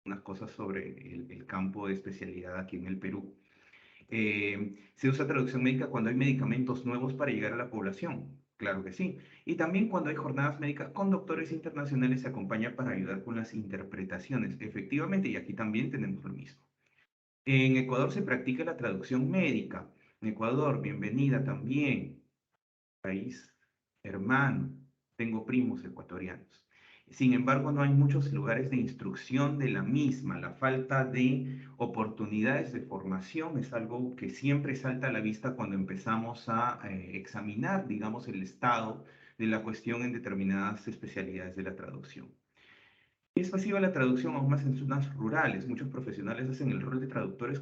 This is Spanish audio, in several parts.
unas cosas sobre el campo de especialidad aquí en el Perú. Se usa traducción médica cuando hay medicamentos nuevos para llegar a la población, claro que sí. Y también cuando hay jornadas médicas con doctores internacionales se acompaña para ayudar con las interpretaciones. Efectivamente, y aquí también tenemos lo mismo. En Ecuador se practica la traducción médica. En Ecuador, bienvenida también, país hermano. Tengo primos ecuatorianos. Sin embargo, no hay muchos lugares de instrucción de la misma. La falta de oportunidades de formación es algo que siempre salta a la vista cuando empezamos a examinar, digamos, el estado de la cuestión en determinadas especialidades de la traducción. Es pasiva la traducción aún más en zonas rurales. Muchos profesionales hacen el rol de traductores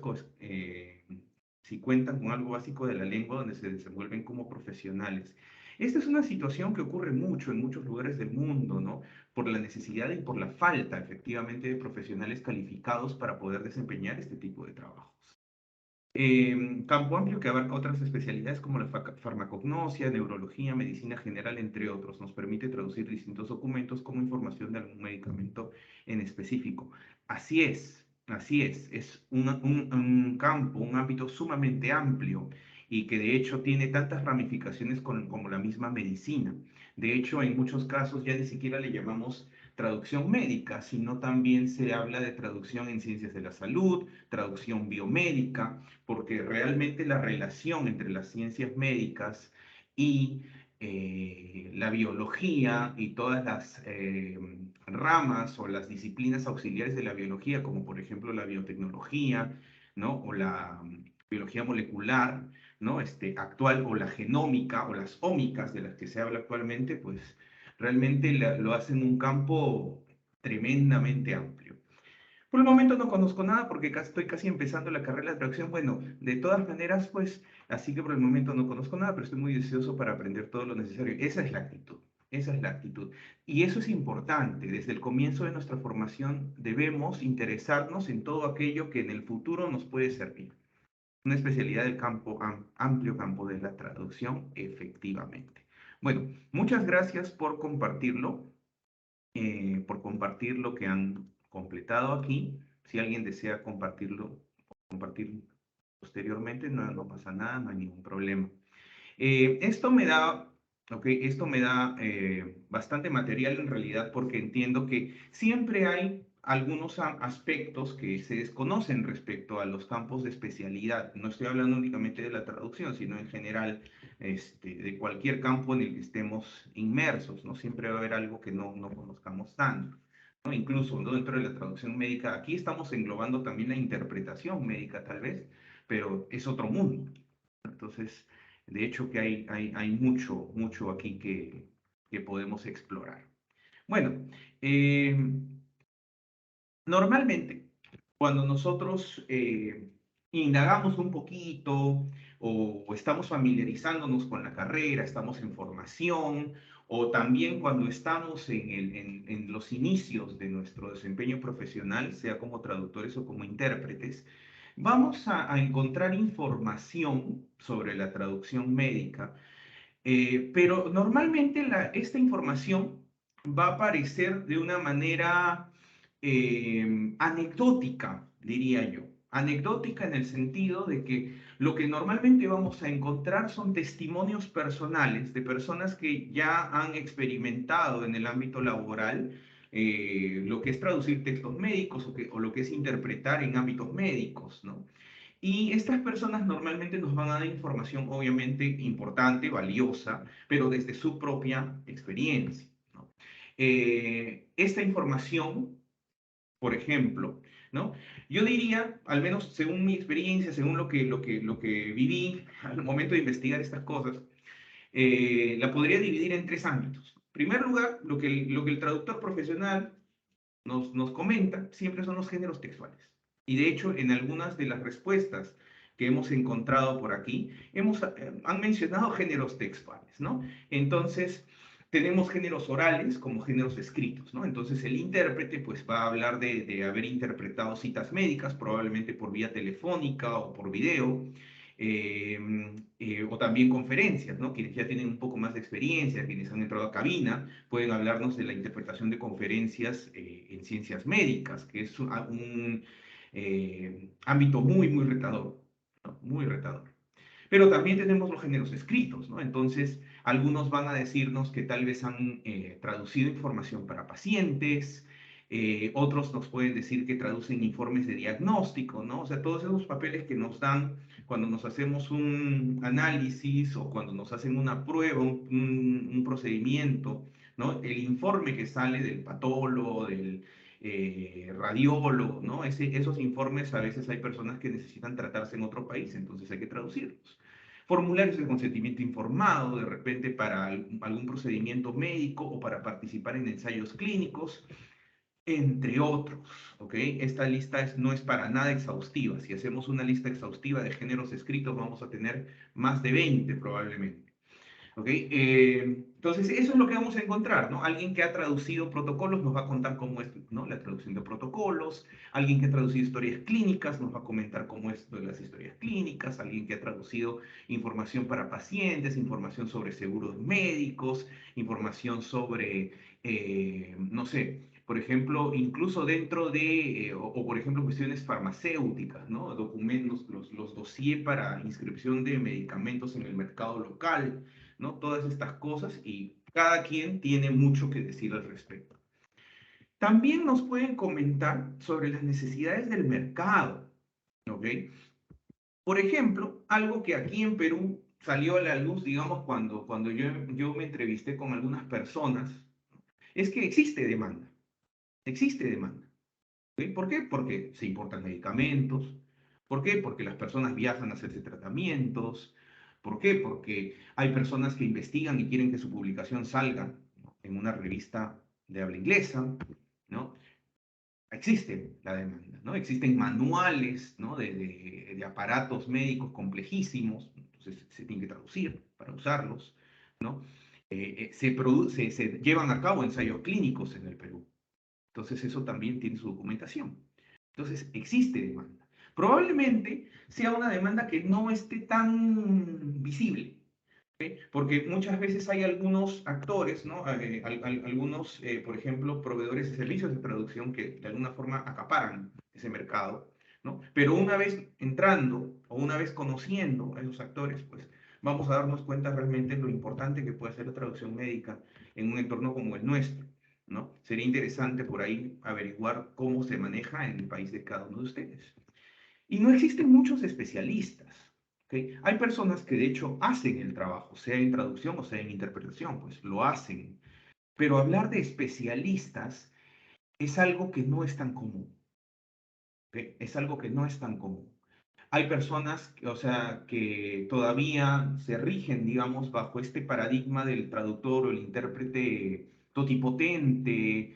si cuentan con algo básico de la lengua donde se desenvuelven como profesionales. Esta es una situación que ocurre mucho en muchos lugares del mundo, ¿no? Por la necesidad y por la falta, efectivamente, de profesionales calificados para poder desempeñar este tipo de trabajos. Campo amplio que abarca otras especialidades como la farmacognosia, neurología, medicina general, entre otros. Nos permite traducir distintos documentos como información de algún medicamento en específico. Así es. Es un campo, un ámbito sumamente amplio y que de hecho tiene tantas ramificaciones como la misma medicina. De hecho, en muchos casos ya ni siquiera le llamamos traducción médica, sino también se habla de traducción en ciencias de la salud, traducción biomédica, porque realmente la relación entre las ciencias médicas y la biología y todas las ramas o las disciplinas auxiliares de la biología, como por ejemplo la biotecnología, ¿no? O la biología molecular, ¿no? Actual, o la genómica, o las ómicas de las que se habla actualmente, pues realmente lo hacen un campo tremendamente amplio. Por el momento no conozco nada porque estoy casi empezando la carrera de traducción. Bueno, de todas maneras, pues, así que por el momento no conozco nada, pero estoy muy deseoso para aprender todo lo necesario. Esa es la actitud, esa es la actitud. Y eso es importante. Desde el comienzo de nuestra formación debemos interesarnos en todo aquello que en el futuro nos puede servir. Una especialidad del campo, amplio campo de la traducción, efectivamente. Bueno, muchas gracias por compartir lo que han completado aquí. Si alguien desea compartir posteriormente, no pasa nada, no hay ningún problema. Esto me da, esto me da bastante material en realidad porque entiendo que siempre hay algunos aspectos que se desconocen respecto a los campos de especialidad. No estoy hablando únicamente de la traducción, sino en general de cualquier campo en el que estemos inmersos, ¿no? Siempre va a haber algo que no conozcamos tanto, ¿no? Incluso, ¿no? Dentro de la traducción médica, aquí estamos englobando también la interpretación médica tal vez, pero es otro mundo. Entonces, de hecho que hay mucho aquí que podemos explorar. Bueno, eh, normalmente cuando nosotros indagamos un poquito o estamos familiarizándonos con la carrera, estamos en formación o también cuando estamos en los inicios de nuestro desempeño profesional, sea como traductores o como intérpretes, vamos a encontrar información sobre la traducción médica, pero normalmente esta información va a aparecer de una manera anecdótica, diría yo. Anecdótica en el sentido de que lo que normalmente vamos a encontrar son testimonios personales de personas que ya han experimentado en el ámbito laboral lo que es traducir textos médicos o lo que es interpretar en ámbitos médicos, ¿no? Y estas personas normalmente nos van a dar información obviamente importante, valiosa, pero desde su propia experiencia, ¿no? Esta información, por ejemplo, ¿no? Yo diría, al menos según mi experiencia, según lo que viví al momento de investigar estas cosas, la podría dividir en tres ámbitos. En primer lugar, lo que el traductor profesional nos comenta siempre son los géneros textuales. Y de hecho, en algunas de las respuestas que hemos encontrado por aquí, han mencionado géneros textuales, ¿no? Entonces, tenemos géneros orales como géneros escritos, ¿no? Entonces, el intérprete pues va a hablar de haber interpretado citas médicas, probablemente por vía telefónica o por video, o también conferencias, ¿no? Quienes ya tienen un poco más de experiencia, quienes han entrado a cabina, pueden hablarnos de la interpretación de conferencias en ciencias médicas, que es un ámbito muy, muy retador, ¿no? Muy retador. Pero también tenemos los géneros escritos, ¿no? Entonces, algunos van a decirnos que tal vez han traducido información para pacientes, otros nos pueden decir que traducen informes de diagnóstico, ¿no? O sea, todos esos papeles que nos dan cuando nos hacemos un análisis o cuando nos hacen una prueba, un procedimiento, ¿no? El informe que sale del patólogo, del radiólogo, ¿no? Esos informes a veces hay personas que necesitan tratarse en otro país, entonces hay que traducirlos. Formularios de consentimiento informado, de repente para algún procedimiento médico o para participar en ensayos clínicos, entre otros, ¿ok? Esta lista no es para nada exhaustiva. Si hacemos una lista exhaustiva de géneros escritos, vamos a tener más de 20 probablemente. ¿Ok? Entonces, eso es lo que vamos a encontrar, ¿no? Alguien que ha traducido protocolos nos va a contar cómo es, ¿no? La traducción de protocolos. Alguien que ha traducido historias clínicas nos va a comentar cómo es las historias clínicas. Alguien que ha traducido información para pacientes, información sobre seguros médicos, información sobre, no sé, por ejemplo, incluso dentro de, o por ejemplo, cuestiones farmacéuticas, ¿no? Documentos, los dossiers para inscripción de medicamentos en el mercado local, ¿no? Todas estas cosas y cada quien tiene mucho que decir al respecto. También nos pueden comentar sobre las necesidades del mercado, ¿ok? Por ejemplo, algo que aquí en Perú salió a la luz, digamos, cuando yo me entrevisté con algunas personas, es que existe demanda, existe demanda. ¿Ok? ¿Por qué? Porque se importan medicamentos. ¿Por qué? Porque las personas viajan a hacerse tratamientos. ¿Por qué? Porque hay personas que investigan y quieren que su publicación salga, ¿no? En una revista de habla inglesa, ¿no? Existe la demanda, ¿no? Existen manuales, ¿no? de aparatos médicos complejísimos, entonces se tienen que traducir para usarlos, ¿no? Se llevan a cabo ensayos clínicos en el Perú. Entonces eso también tiene su documentación. Entonces existe demanda. Probablemente sea una demanda que no esté tan visible, ¿ok? Porque muchas veces hay algunos actores, ¿no? Algunos, por ejemplo, proveedores de servicios de traducción que de alguna forma acaparan ese mercado, ¿no? Pero una vez entrando o una vez conociendo a esos actores, pues vamos a darnos cuenta realmente de lo importante que puede ser la traducción médica en un entorno como el nuestro, ¿no? Sería interesante por ahí averiguar cómo se maneja en el país de cada uno de ustedes. Y no existen muchos especialistas, ¿ok? Hay personas que de hecho hacen el trabajo, sea en traducción o sea en interpretación, pues lo hacen. Pero hablar de especialistas es algo que no es tan común, ¿ok? Es algo que no es tan común. Hay personas, o sea, que todavía se rigen, digamos, bajo este paradigma del traductor o el intérprete totipotente,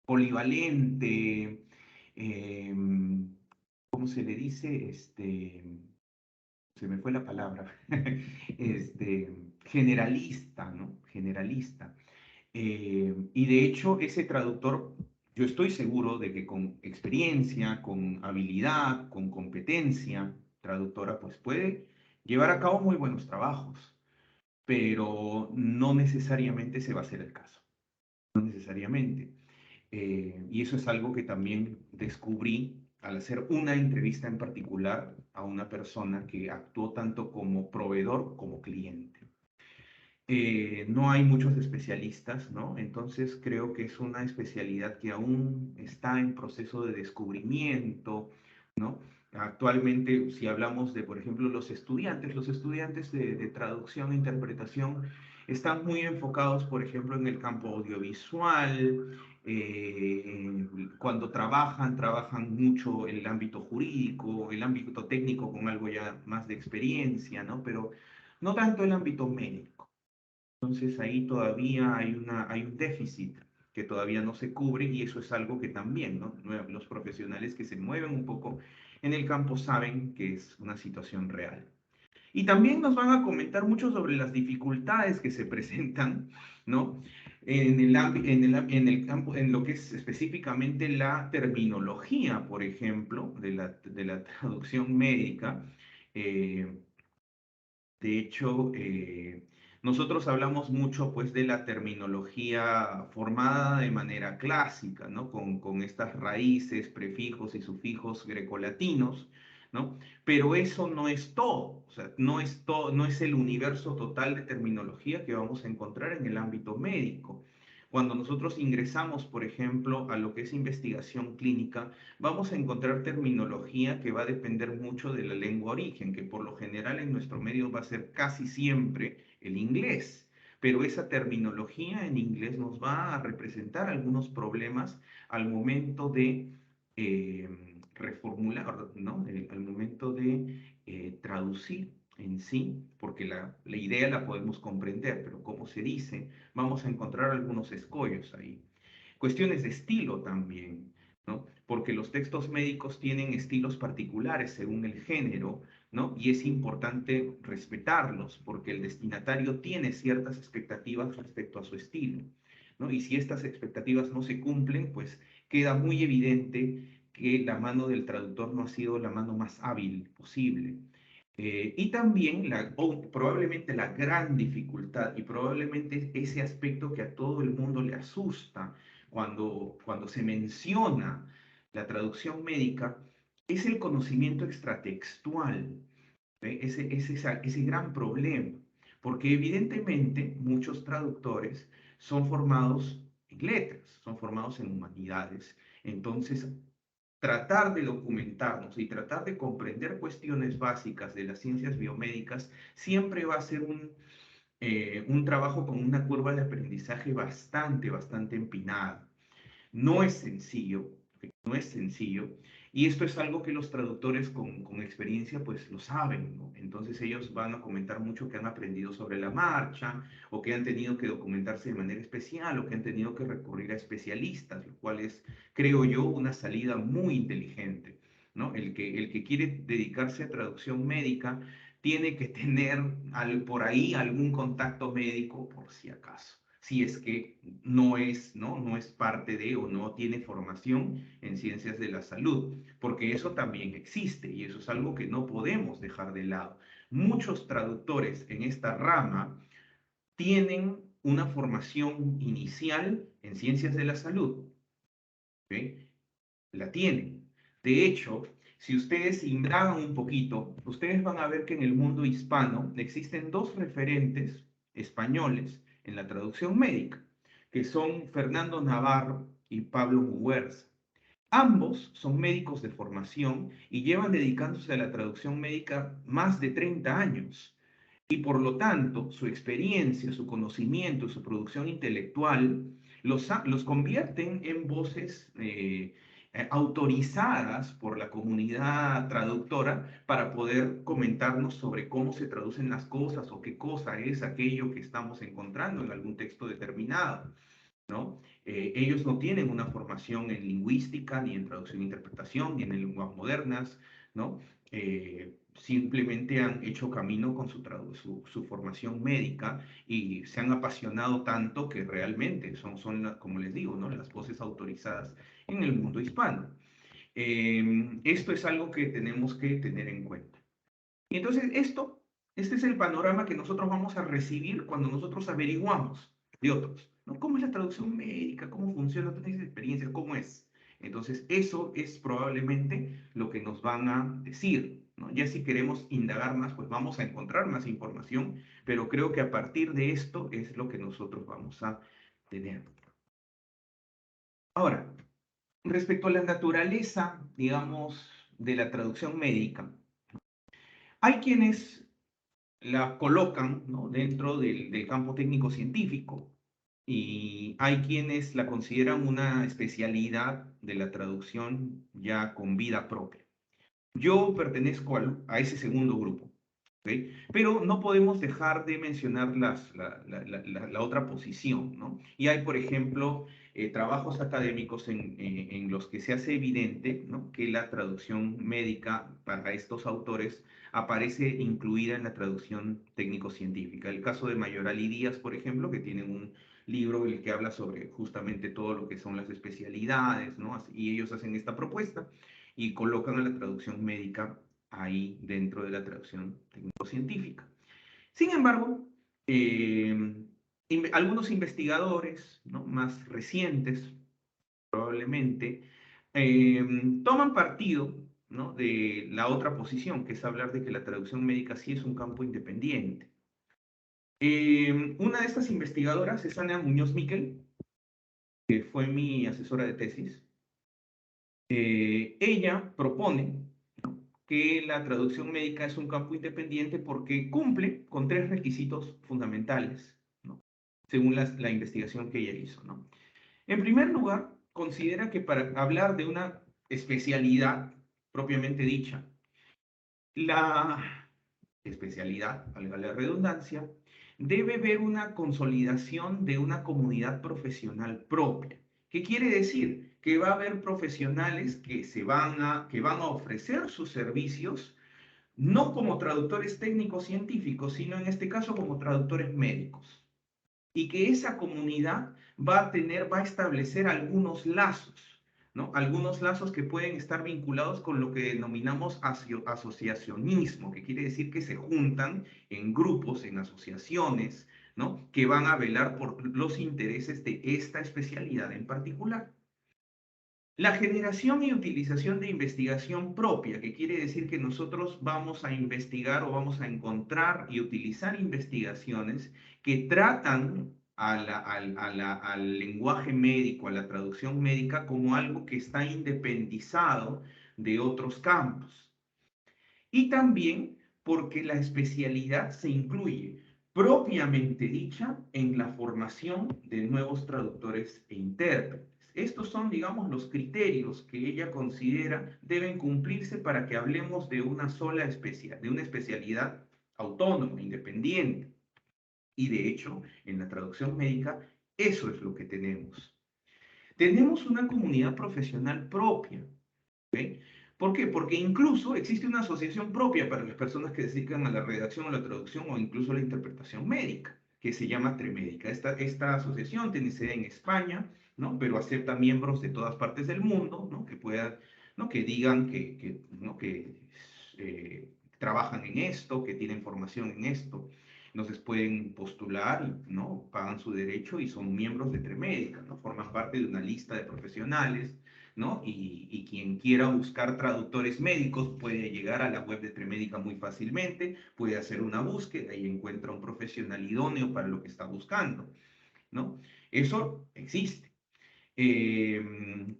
polivalente, eh, ¿cómo se le dice? Se me fue la palabra, generalista, ¿no? Generalista. Y de hecho, ese traductor, yo estoy seguro de que con experiencia, con habilidad, con competencia traductora, pues puede llevar a cabo muy buenos trabajos, pero no necesariamente se va a hacer el caso, no necesariamente. Y eso es algo que también descubrí al hacer una entrevista en particular a una persona que actuó tanto como proveedor como cliente. No hay muchos especialistas, ¿no? Entonces creo que es una especialidad que aún está en proceso de descubrimiento, ¿no? Actualmente, si hablamos de, por ejemplo, los estudiantes de traducción e interpretación están muy enfocados, por ejemplo, en el campo audiovisual. Cuando trabajan mucho en el ámbito jurídico, el ámbito técnico con algo ya más de experiencia, ¿no? Pero no tanto el ámbito médico. Entonces ahí todavía hay un déficit que todavía no se cubre y eso es algo que también, ¿no? Los profesionales que se mueven un poco en el campo saben que es una situación real. Y también nos van a comentar mucho sobre las dificultades que se presentan, ¿no? en el campo, en lo que es específicamente la terminología, por ejemplo, de la traducción médica. eh, de hecho, nosotros hablamos mucho pues de la terminología formada de manera clásica, ¿no? Con estas raíces, prefijos y sufijos grecolatinos, ¿no? Pero eso no es todo, o sea, no es todo, no es el universo total de terminología que vamos a encontrar en el ámbito médico. Cuando nosotros ingresamos, por ejemplo, a lo que es investigación clínica, vamos a encontrar terminología que va a depender mucho de la lengua origen, que por lo general en nuestro medio va a ser casi siempre el inglés. Pero esa terminología en inglés nos va a representar algunos problemas al momento de reformular, ¿no? Al momento de traducir en sí, porque la idea la podemos comprender, pero cómo se dice, vamos a encontrar algunos escollos ahí. Cuestiones de estilo también, ¿no? Porque los textos médicos tienen estilos particulares según el género, ¿no? Y es importante respetarlos porque el destinatario tiene ciertas expectativas respecto a su estilo, ¿no? Y si estas expectativas no se cumplen, pues queda muy evidente que la mano del traductor no ha sido la mano más hábil posible. Y también probablemente la gran dificultad y probablemente ese aspecto que a todo el mundo le asusta cuando se menciona la traducción médica es el conocimiento extratextual. ¿Ve? Ese gran problema, porque evidentemente muchos traductores son formados en letras, son formados en humanidades, entonces tratar de documentarnos y tratar de comprender cuestiones básicas de las ciencias biomédicas siempre va a ser un trabajo con una curva de aprendizaje bastante empinada. No es sencillo, no es sencillo, y esto es algo que los traductores con experiencia pues lo saben, ¿no? Entonces ellos van a comentar mucho que han aprendido sobre la marcha, o que han tenido que documentarse de manera especial, o que han tenido que recurrir a especialistas, lo cual es, creo yo, una salida muy inteligente, ¿no? El que quiere dedicarse a traducción médica tiene que tener por ahí algún contacto médico por si acaso, si es que no es parte de o no tiene formación en ciencias de la salud, porque eso también existe y eso es algo que no podemos dejar de lado. Muchos traductores en esta rama tienen una formación inicial en ciencias de la salud, ¿ok? La tienen. De hecho, si ustedes indagan un poquito, ustedes van a ver que en el mundo hispano existen dos referentes españoles en la traducción médica, que son Fernando Navarro y Pablo Muguerza. Ambos son médicos de formación y llevan dedicándose a la traducción médica más de 30 años. Y por lo tanto, su experiencia, su conocimiento, su producción intelectual los convierten en voces autorizadas por la comunidad traductora para poder comentarnos sobre cómo se traducen las cosas o qué cosa es aquello que estamos encontrando en algún texto determinado, ¿no? Ellos no tienen una formación en lingüística, ni en traducción e interpretación, ni en lenguas modernas, ¿no? Simplemente han hecho camino con su formación médica y se han apasionado tanto que realmente como les digo, ¿no? Las voces autorizadas en el mundo hispano. Esto es algo que tenemos que tener en cuenta. Y entonces este es el panorama que nosotros vamos a recibir cuando nosotros averiguamos de otros, ¿no? ¿Cómo es la traducción médica? ¿Cómo funciona? ¿Tú tienes experiencia? ¿Cómo es? Entonces, eso es probablemente lo que nos van a decir, ¿no? Ya si queremos indagar más, pues vamos a encontrar más información, pero creo que a partir de esto es lo que nosotros vamos a tener. Ahora, respecto a la naturaleza, digamos, de la traducción médica, hay quienes la colocan, ¿no? Dentro del campo técnico científico y hay quienes la consideran una especialidad de la traducción ya con vida propia. Yo pertenezco a ese segundo grupo, ¿ok? Pero no podemos dejar de mencionar la otra posición, ¿no? Y hay, por ejemplo, trabajos académicos en los que se hace evidente, ¿no? Que la traducción médica para estos autores aparece incluida en la traducción técnico-científica. El caso de Mayoral y Díaz, por ejemplo, que tienen libro el que habla sobre justamente todo lo que son las especialidades, ¿no? Y ellos hacen esta propuesta y colocan a la traducción médica ahí dentro de la traducción técnico-científica. Sin embargo, algunos investigadores, ¿no?, más recientes, probablemente, eh, toman partido, ¿no?, de la otra posición, que es hablar de que la traducción médica sí es un campo independiente. Una de estas investigadoras es Ana Muñoz Miquel, que fue mi asesora de tesis. Ella propone, ¿no?, que la traducción médica es un campo independiente porque cumple con 3 requisitos fundamentales, ¿no?, según la investigación que ella hizo, ¿no? En primer lugar, considera que para hablar de una especialidad propiamente dicha, la especialidad, valga la redundancia, debe ver una consolidación de una comunidad profesional propia. ¿Qué quiere decir? Que va a haber profesionales que van a ofrecer sus servicios no como traductores técnicos científicos, sino en este caso como traductores médicos. Y que esa comunidad va a establecer algunos lazos, ¿no? Algunos lazos que pueden estar vinculados con lo que denominamos asociacionismo, que quiere decir que se juntan en grupos, en asociaciones, ¿no?, que van a velar por los intereses de esta especialidad en particular. La generación y utilización de investigación propia, que quiere decir que nosotros vamos a investigar o vamos a encontrar y utilizar investigaciones que tratan al lenguaje médico, a la traducción médica, como algo que está independizado de otros campos. Y también porque la especialidad se incluye propiamente dicha en la formación de nuevos traductores e intérpretes. Estos son, digamos, los criterios que ella considera deben cumplirse para que hablemos de una sola de una especialidad autónoma, independiente. Y de hecho, en la traducción médica, eso es lo que tenemos. Tenemos una comunidad profesional propia, ¿ok? ¿Por qué? Porque incluso existe una asociación propia para las personas que se dedican a la redacción o la traducción o incluso a la interpretación médica, que se llama Tremédica. Esta asociación tiene sede en España, ¿no?, pero acepta miembros de todas partes del mundo, ¿no?, que puedan, ¿no?, que digan ¿no?, que trabajan en esto, que tienen formación en esto. Entonces pueden postular, ¿no?, pagan su derecho y son miembros de Tremédica, ¿no?, forman parte de una lista de profesionales, ¿no? Y quien quiera buscar traductores médicos puede llegar a la web de Tremédica muy fácilmente, puede hacer una búsqueda y encuentra un profesional idóneo para lo que está buscando, ¿no? Eso existe.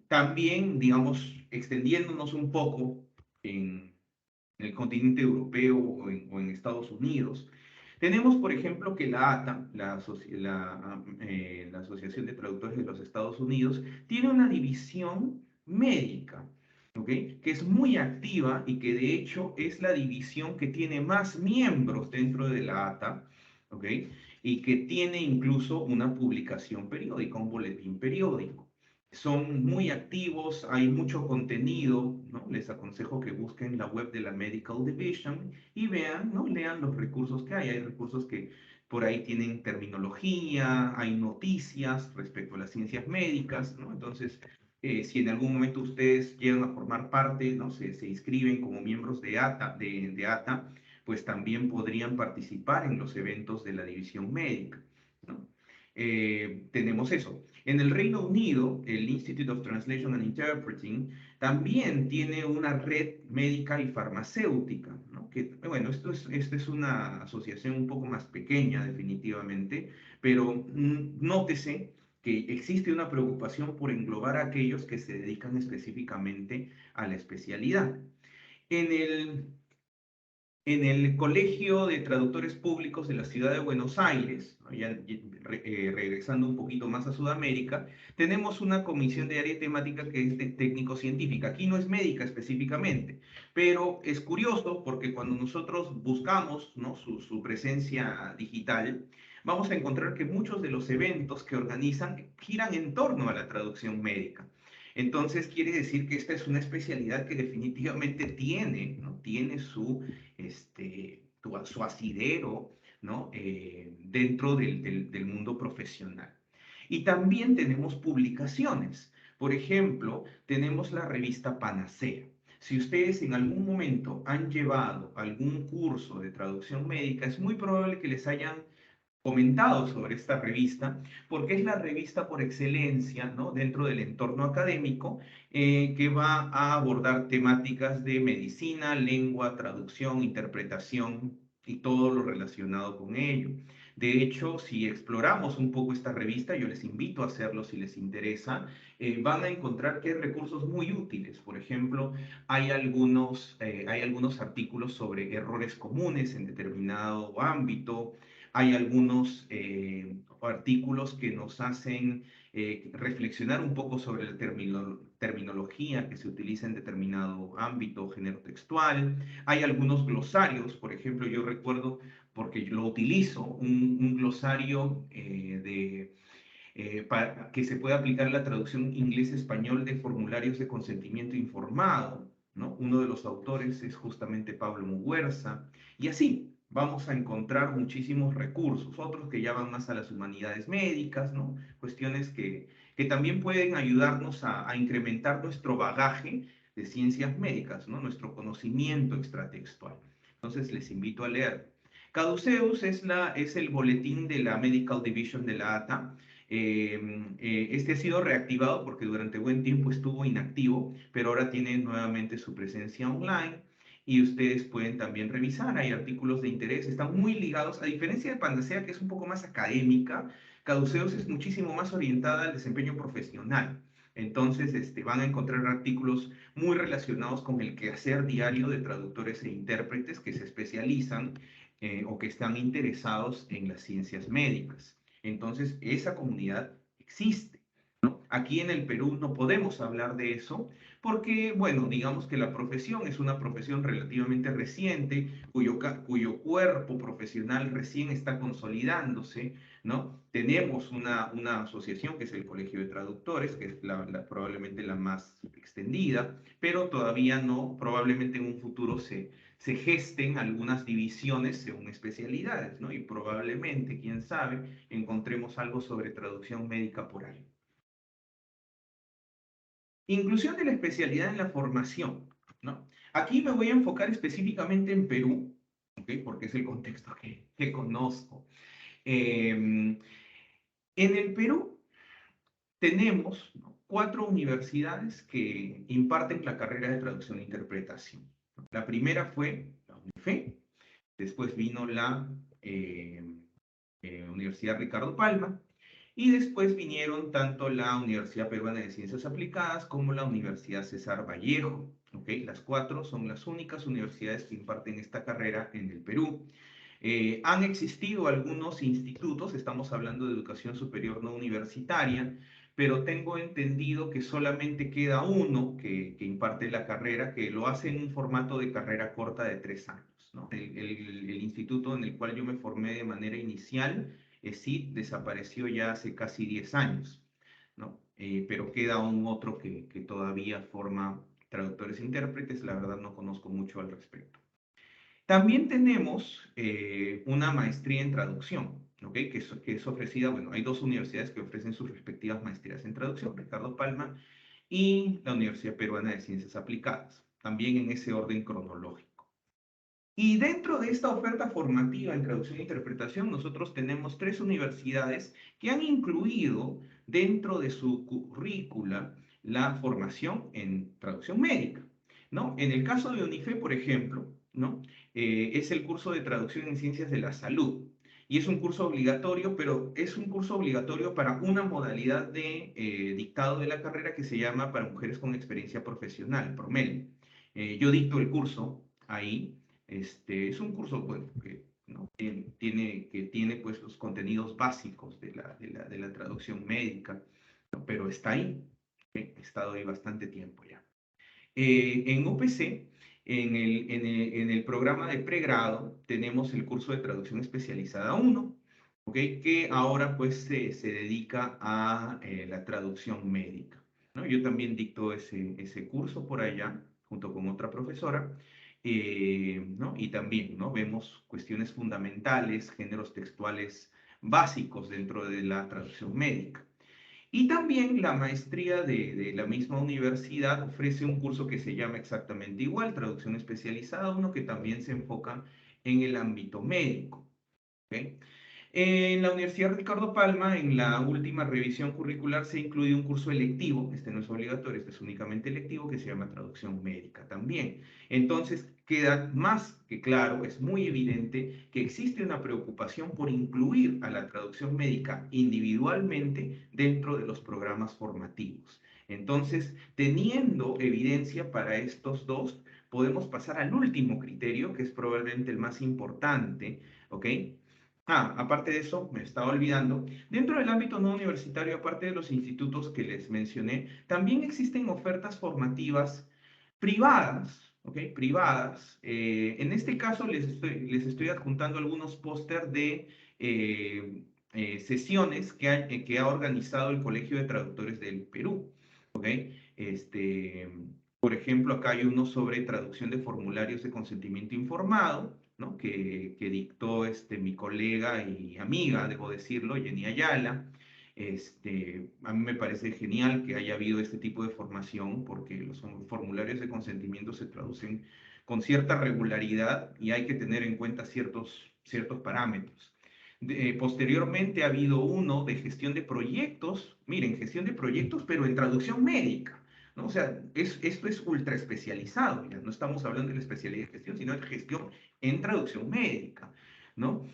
También, digamos, extendiéndonos un poco en el continente europeo o en Estados Unidos, tenemos, por ejemplo, que la ATA, la Asociación de Traductores de los Estados Unidos, tiene una división médica, ¿ok?, que es muy activa y que de hecho es la división que tiene más miembros dentro de la ATA, ¿ok?, y que tiene incluso una publicación periódica, un boletín periódico. Son muy activos, hay mucho contenido, ¿no? Les aconsejo que busquen la web de la Medical Division y vean, ¿no?, lean los recursos que hay. Hay recursos que por ahí tienen terminología, hay noticias respecto a las ciencias médicas, ¿no? Entonces, si en algún momento ustedes llegan a formar parte, ¿no?, se inscriben como miembros de ATA, pues también podrían participar en los eventos de la división médica, ¿no? Tenemos eso. En el Reino Unido, el Institute of Translation and Interpreting también tiene una red médica y farmacéutica, ¿no? Que, bueno, esto es una asociación un poco más pequeña, definitivamente, pero nótese que existe una preocupación por englobar a aquellos que se dedican específicamente a la especialidad. En el Colegio de Traductores Públicos de la Ciudad de Buenos Aires, ¿no?, ya regresando un poquito más a Sudamérica, tenemos una comisión de área temática que es de técnico-científica. Aquí no es médica específicamente, pero es curioso porque cuando nosotros buscamos, ¿no?, su presencia digital, vamos a encontrar que muchos de los eventos que organizan giran en torno a la traducción médica. Entonces quiere decir que esta es una especialidad que definitivamente tiene, ¿no?, tiene su asidero, ¿no?, dentro del mundo profesional. Y también tenemos publicaciones. Por ejemplo, tenemos la revista Panacea. Si ustedes en algún momento han llevado algún curso de traducción médica, es muy probable que les hayan comentado sobre esta revista, porque es la revista por excelencia, ¿no?, dentro del entorno académico, que va a abordar temáticas de medicina, lengua, traducción, interpretación y todo lo relacionado con ello. De hecho, si exploramos un poco esta revista, yo les invito a hacerlo si les interesa, van a encontrar que hay recursos muy útiles. Por ejemplo, hay algunos artículos sobre errores comunes en determinado ámbito, hay algunos artículos que nos hacen reflexionar un poco sobre la terminología que se utiliza en determinado ámbito o género textual. Hay algunos glosarios, por ejemplo, yo recuerdo, porque yo lo utilizo, un glosario que se puede aplicar a la traducción inglés-español de formularios de consentimiento informado, ¿no? Uno de los autores es justamente Pablo Muguerza, y así vamos a encontrar muchísimos recursos, otros que ya van más a las humanidades médicas, ¿no? Cuestiones que también pueden ayudarnos a incrementar nuestro bagaje de ciencias médicas, ¿no? Nuestro conocimiento extratextual. Entonces les invito a leer. Caduceus es el boletín de la Medical Division de la ATA. Este ha sido reactivado porque durante buen tiempo estuvo inactivo, pero ahora tiene nuevamente su presencia online y ustedes pueden también revisar. Hay artículos de interés, están muy ligados, a diferencia de Panacea, que es un poco más académica. Caduceus es muchísimo más orientada al desempeño profesional. Entonces, van a encontrar artículos muy relacionados con el quehacer diario de traductores e intérpretes que se especializan o que están interesados en las ciencias médicas. Entonces, esa comunidad existe, ¿no? Aquí en el Perú no podemos hablar de eso porque, bueno, digamos que la profesión es una profesión relativamente reciente, cuyo cuerpo profesional recién está consolidándose, ¿no? Tenemos una asociación que es el Colegio de Traductores, que es probablemente la más extendida, pero todavía no, probablemente en un futuro se gesten algunas divisiones según especialidades, ¿no? Y probablemente, quién sabe, encontremos algo sobre traducción médica por ahí. Inclusión de la especialidad en la formación, ¿no? Aquí me voy a enfocar específicamente en Perú, ¿ok? Porque es el contexto que conozco. En el Perú tenemos, ¿no?, 4 universidades que imparten la carrera de traducción e interpretación. La primera fue la UNIFE, después vino la Universidad Ricardo Palma, y después vinieron tanto la Universidad Peruana de Ciencias Aplicadas como la Universidad César Vallejo. ¿Okay? Las 4 son las únicas universidades que imparten esta carrera en el Perú. Han existido algunos institutos, estamos hablando de educación superior no universitaria, pero tengo entendido que solamente queda uno que imparte la carrera, que lo hace en un formato de carrera corta de 3 años, ¿no? El instituto en el cual yo me formé de manera inicial, ESID, desapareció ya hace casi 10 años, ¿no? Pero queda un otro que todavía forma traductores e intérpretes, la verdad no conozco mucho al respecto. También tenemos una maestría en traducción, ¿ok? Que es ofrecida, bueno, hay 2 universidades que ofrecen sus respectivas maestrías en traducción, Ricardo Palma y la Universidad Peruana de Ciencias Aplicadas, también en ese orden cronológico. Y dentro de esta oferta formativa en traducción e interpretación, nosotros tenemos 3 universidades que han incluido dentro de su currícula la formación en traducción médica, ¿no? En el caso de UNIFE, por ejemplo, ¿no? Es el curso de traducción en ciencias de la salud. Y es un curso obligatorio, pero es un curso obligatorio para una modalidad de dictado de la carrera que se llama para mujeres con experiencia profesional, PROMEL. Yo dicto el curso ahí. Es un curso, bueno, que, ¿no?, tiene pues los contenidos básicos de la traducción médica, ¿no?, pero está ahí. He estado ahí bastante tiempo ya. En UPC, en el programa de pregrado, tenemos el curso de traducción especializada 1, ¿okay?, que ahora pues se dedica a la traducción médica, ¿no? Yo también dicto ese curso por allá, junto con otra profesora, ¿no? Y también, ¿no?, vemos cuestiones fundamentales, géneros textuales básicos dentro de la traducción médica. Y también la maestría de la misma universidad ofrece un curso que se llama exactamente igual, traducción especializada, uno que también se enfoca en el ámbito médico. ¿Ok? En la Universidad Ricardo Palma, en la última revisión curricular, se incluye un curso electivo, este no es obligatorio, este es únicamente electivo, que se llama traducción médica también. Entonces, queda más que claro, es muy evidente que existe una preocupación por incluir a la traducción médica individualmente dentro de los programas formativos. Entonces, teniendo evidencia para estos dos, podemos pasar al último criterio, que es probablemente el más importante, ¿ok? Aparte de eso, me estaba olvidando, dentro del ámbito no universitario, aparte de los institutos que les mencioné, también existen ofertas formativas privadas, ¿ok? Privadas. En este caso les estoy adjuntando algunos póster de sesiones que ha organizado el Colegio de Traductores del Perú, ¿ok? Este, por ejemplo, acá hay uno sobre traducción de formularios de consentimiento informado, ¿no? Que dictó mi colega y amiga, debo decirlo, Jenny Ayala. A mí me parece genial que haya habido este tipo de formación porque los formularios de consentimiento se traducen con cierta regularidad y hay que tener en cuenta ciertos parámetros. Posteriormente ha habido uno de gestión de proyectos, miren, gestión de proyectos, pero en traducción médica, ¿no? O sea, esto es ultra especializado, ya no estamos hablando de la especialidad de gestión, sino de gestión en traducción médica, ¿no?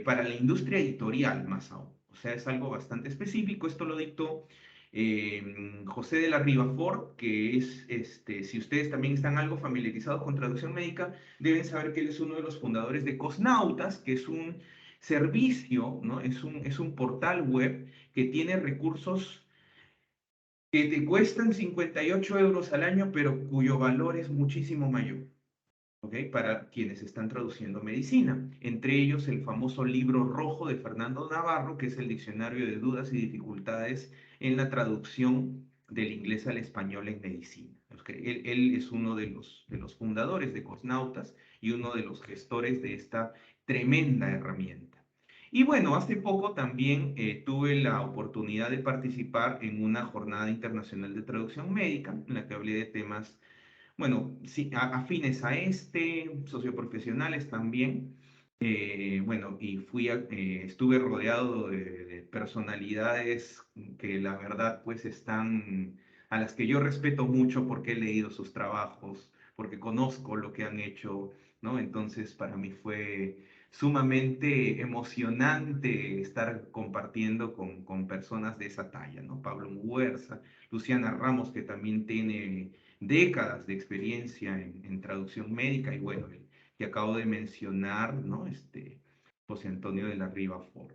Para la industria editorial más aún. O sea, es algo bastante específico. Esto lo dictó José de la Riva Ford, que es, si ustedes también están algo familiarizados con traducción médica, deben saber que él es uno de los fundadores de Cosnautas, que es un servicio, ¿no? Es un portal web que tiene recursos que te cuestan 58 euros al año, pero cuyo valor es muchísimo mayor. ¿Ok? Para quienes están traduciendo medicina. Entre ellos el famoso libro rojo de Fernando Navarro, que es el diccionario de dudas y dificultades en la traducción del inglés al español en medicina. ¿Ok? Él es uno de los fundadores de Cosnautas y uno de los gestores de esta tremenda herramienta. Y bueno, hace poco también tuve la oportunidad de participar en una jornada internacional de traducción médica, en la que hablé de temas, bueno, sí, afines a socioprofesionales también. Bueno, y estuve rodeado de personalidades que la verdad pues a las que yo respeto mucho porque he leído sus trabajos, porque conozco lo que han hecho, ¿no? Entonces para mí fue sumamente emocionante estar compartiendo con personas de esa talla, ¿no? Pablo Muguerza, Luciana Ramos, que también tiene décadas de experiencia en traducción médica, y bueno, el que acabo de mencionar, ¿no? José Antonio de la Riva Ford.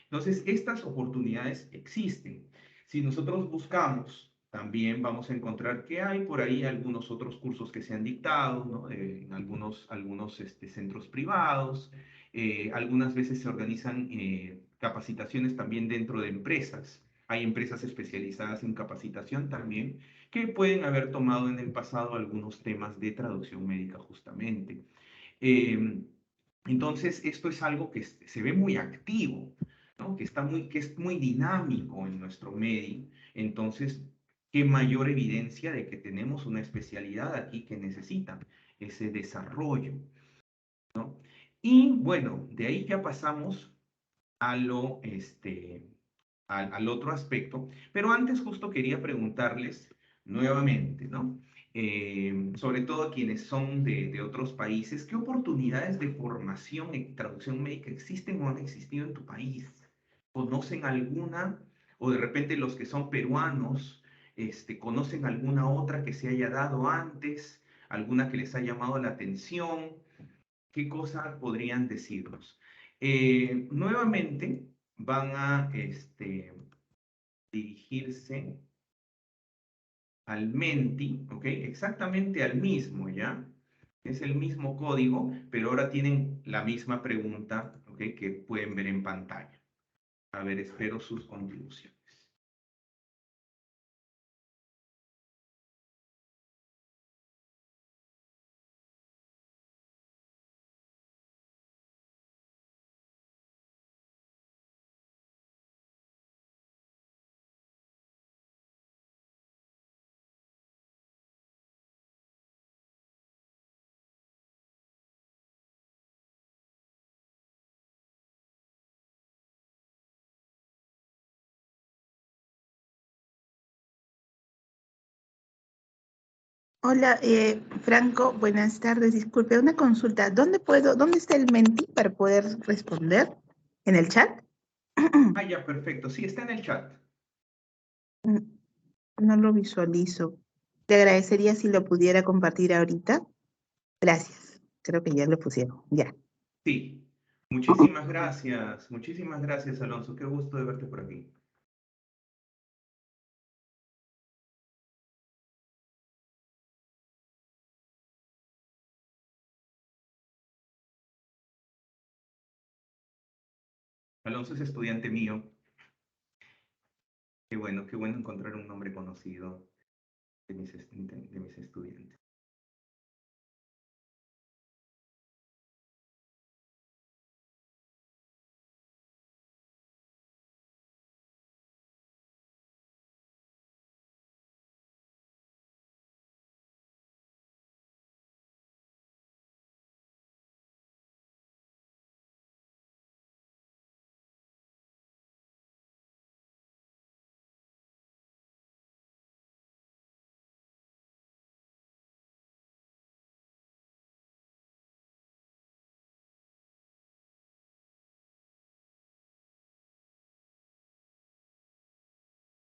Entonces, estas oportunidades existen. Si nosotros buscamos, también vamos a encontrar que hay por ahí algunos otros cursos que se han dictado, ¿no? En algunos centros privados. Algunas veces se organizan capacitaciones también dentro de empresas. Hay empresas especializadas en capacitación también que pueden haber tomado en el pasado algunos temas de traducción médica justamente. Eh, entonces, esto es algo que se ve muy activo, ¿no? Que es muy dinámico en nuestro medio. Entonces, qué mayor evidencia de que tenemos una especialidad aquí que necesita ese desarrollo, ¿no? Y bueno, de ahí ya pasamos a al otro aspecto, pero antes justo quería preguntarles nuevamente, ¿no? Sobre todo a quienes son de otros países, ¿qué oportunidades de formación en traducción médica existen o han existido en tu país? ¿Conocen alguna? O de repente los que son peruanos, ¿conocen alguna otra que se haya dado antes? ¿Alguna que les ha llamado la atención? ¿Qué cosas podrían decirnos? Nuevamente van a dirigirse al Menti, ¿ok? Exactamente al mismo, ¿ya? Es el mismo código, pero ahora tienen la misma pregunta, ¿ok? Que pueden ver en pantalla. A ver, espero sus contribuciones. Hola, Franco, buenas tardes. Disculpe, una consulta. ¿Dónde está el Menti para poder responder? ¿En el chat? Ah, ya, perfecto. Sí, está en el chat. Mm, No lo visualizo. Te agradecería si lo pudiera compartir ahorita. Gracias. Creo que ya lo pusieron. Ya. Sí. Muchísimas gracias, Alonso. Qué gusto de verte por aquí. Alonso es estudiante mío. Qué bueno encontrar un nombre conocido de mis estudiantes.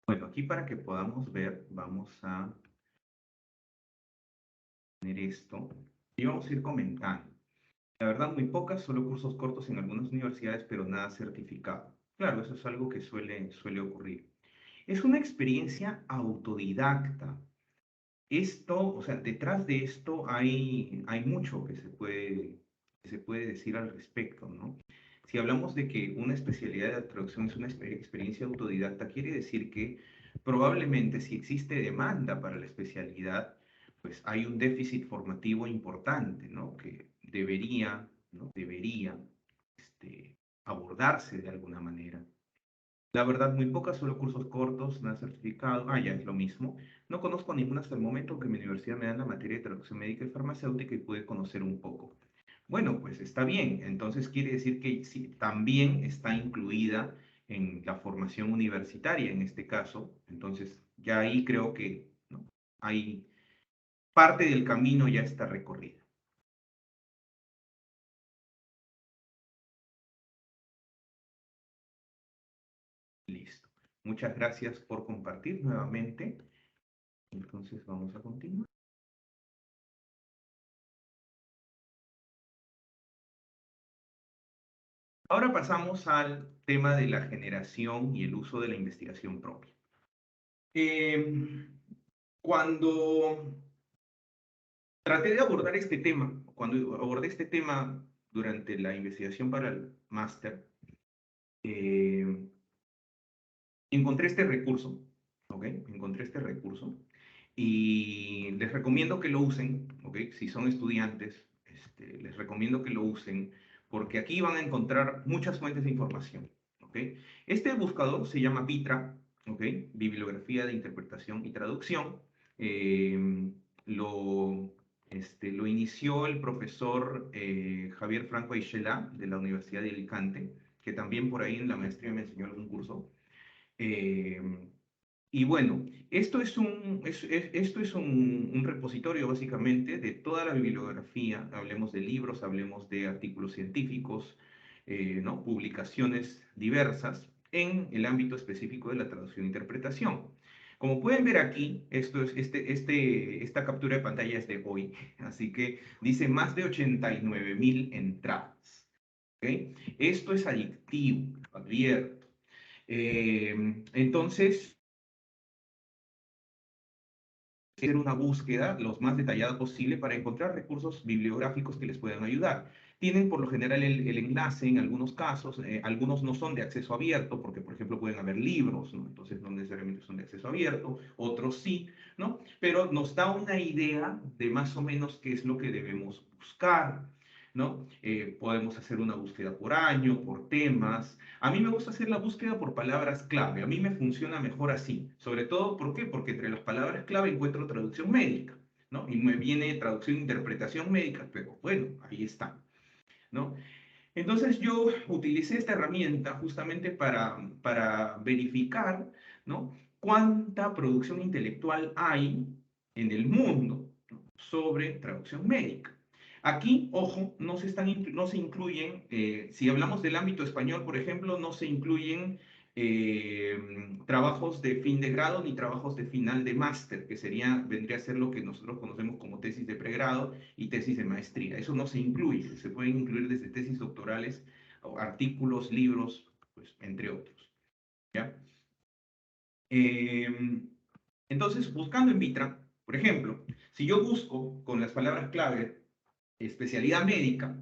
Bueno, aquí para que podamos ver, vamos a poner esto y vamos a ir comentando. La verdad, muy pocas, solo cursos cortos en algunas universidades, pero nada certificado. Claro, eso es algo que suele ocurrir. Es una experiencia autodidacta. Esto, o sea, detrás de esto hay mucho que se puede decir al respecto, ¿no? Si hablamos de que una especialidad de traducción es una experiencia autodidacta, quiere decir que probablemente si existe demanda para la especialidad, pues hay un déficit formativo importante, ¿no? Que debería, ¿no? Debería abordarse de alguna manera. La verdad, muy pocas, solo cursos cortos, nada certificado. Ah, ya es lo mismo. No conozco ninguna hasta el momento que mi universidad me da la materia de traducción médica y farmacéutica y pude conocer un poco. Bueno, pues está bien. Entonces quiere decir que sí, también está incluida en la formación universitaria en este caso. Entonces, ya ahí creo que, ¿no? Hay parte del camino ya está recorrida. Listo. Muchas gracias por compartir nuevamente. Entonces vamos a continuar. Ahora pasamos al tema de la generación y el uso de la investigación propia. Eh, Cuando traté de abordar este tema, cuando abordé este tema durante la investigación para el máster, eh, encontré este recurso, ¿ok? Encontré este recurso y les recomiendo que lo usen, ¿ok? Si son estudiantes, les recomiendo que lo usen porque aquí van a encontrar muchas fuentes de información, ¿ok? Este buscador se llama Vitra, ¿ok? Bibliografía de Interpretación y Traducción. Eh, lo, lo inició el profesor Javier Franco Aixelá de la Universidad de Alicante, que también por ahí en la maestría me enseñó algún curso. Eh, y bueno, esto es un repositorio básicamente de toda la bibliografía, hablemos de libros, hablemos de artículos científicos, ¿no? Publicaciones diversas en el ámbito específico de la traducción e interpretación. Como pueden ver aquí, esta captura de pantalla es de hoy, así que dice más de 89.000 entradas. ¿Ok? Esto es adictivo, advierto. Entonces, hacer una búsqueda lo más detallada posible para encontrar recursos bibliográficos que les puedan ayudar. Tienen por lo general el enlace en algunos casos, algunos no son de acceso abierto, porque por ejemplo pueden haber libros, ¿no? Entonces no necesariamente son de acceso abierto, otros sí, ¿no? Pero nos da una idea de más o menos qué es lo que debemos buscar, ¿no? Podemos hacer una búsqueda por año, por temas. A mí me gusta hacer la búsqueda por palabras clave. A mí me funciona mejor así. Sobre todo, ¿por qué? Porque entre las palabras clave encuentro traducción médica, ¿no? Y me viene traducción e interpretación médica, pero bueno, ahí está, ¿no? Entonces yo utilicé esta herramienta justamente para verificar, ¿no? Cuánta producción intelectual hay en el mundo, sobre traducción médica. Aquí, ojo, no se incluyen, si hablamos del ámbito español, por ejemplo, no se incluyen trabajos de fin de grado ni trabajos de final de máster, que vendría a ser lo que nosotros conocemos como tesis de pregrado y tesis de maestría. Eso no se incluye, se pueden incluir desde tesis doctorales, artículos, libros, pues, entre otros. ¿Ya? Entonces, buscando en Vitra, por ejemplo, si yo busco con las palabras clave especialidad médica,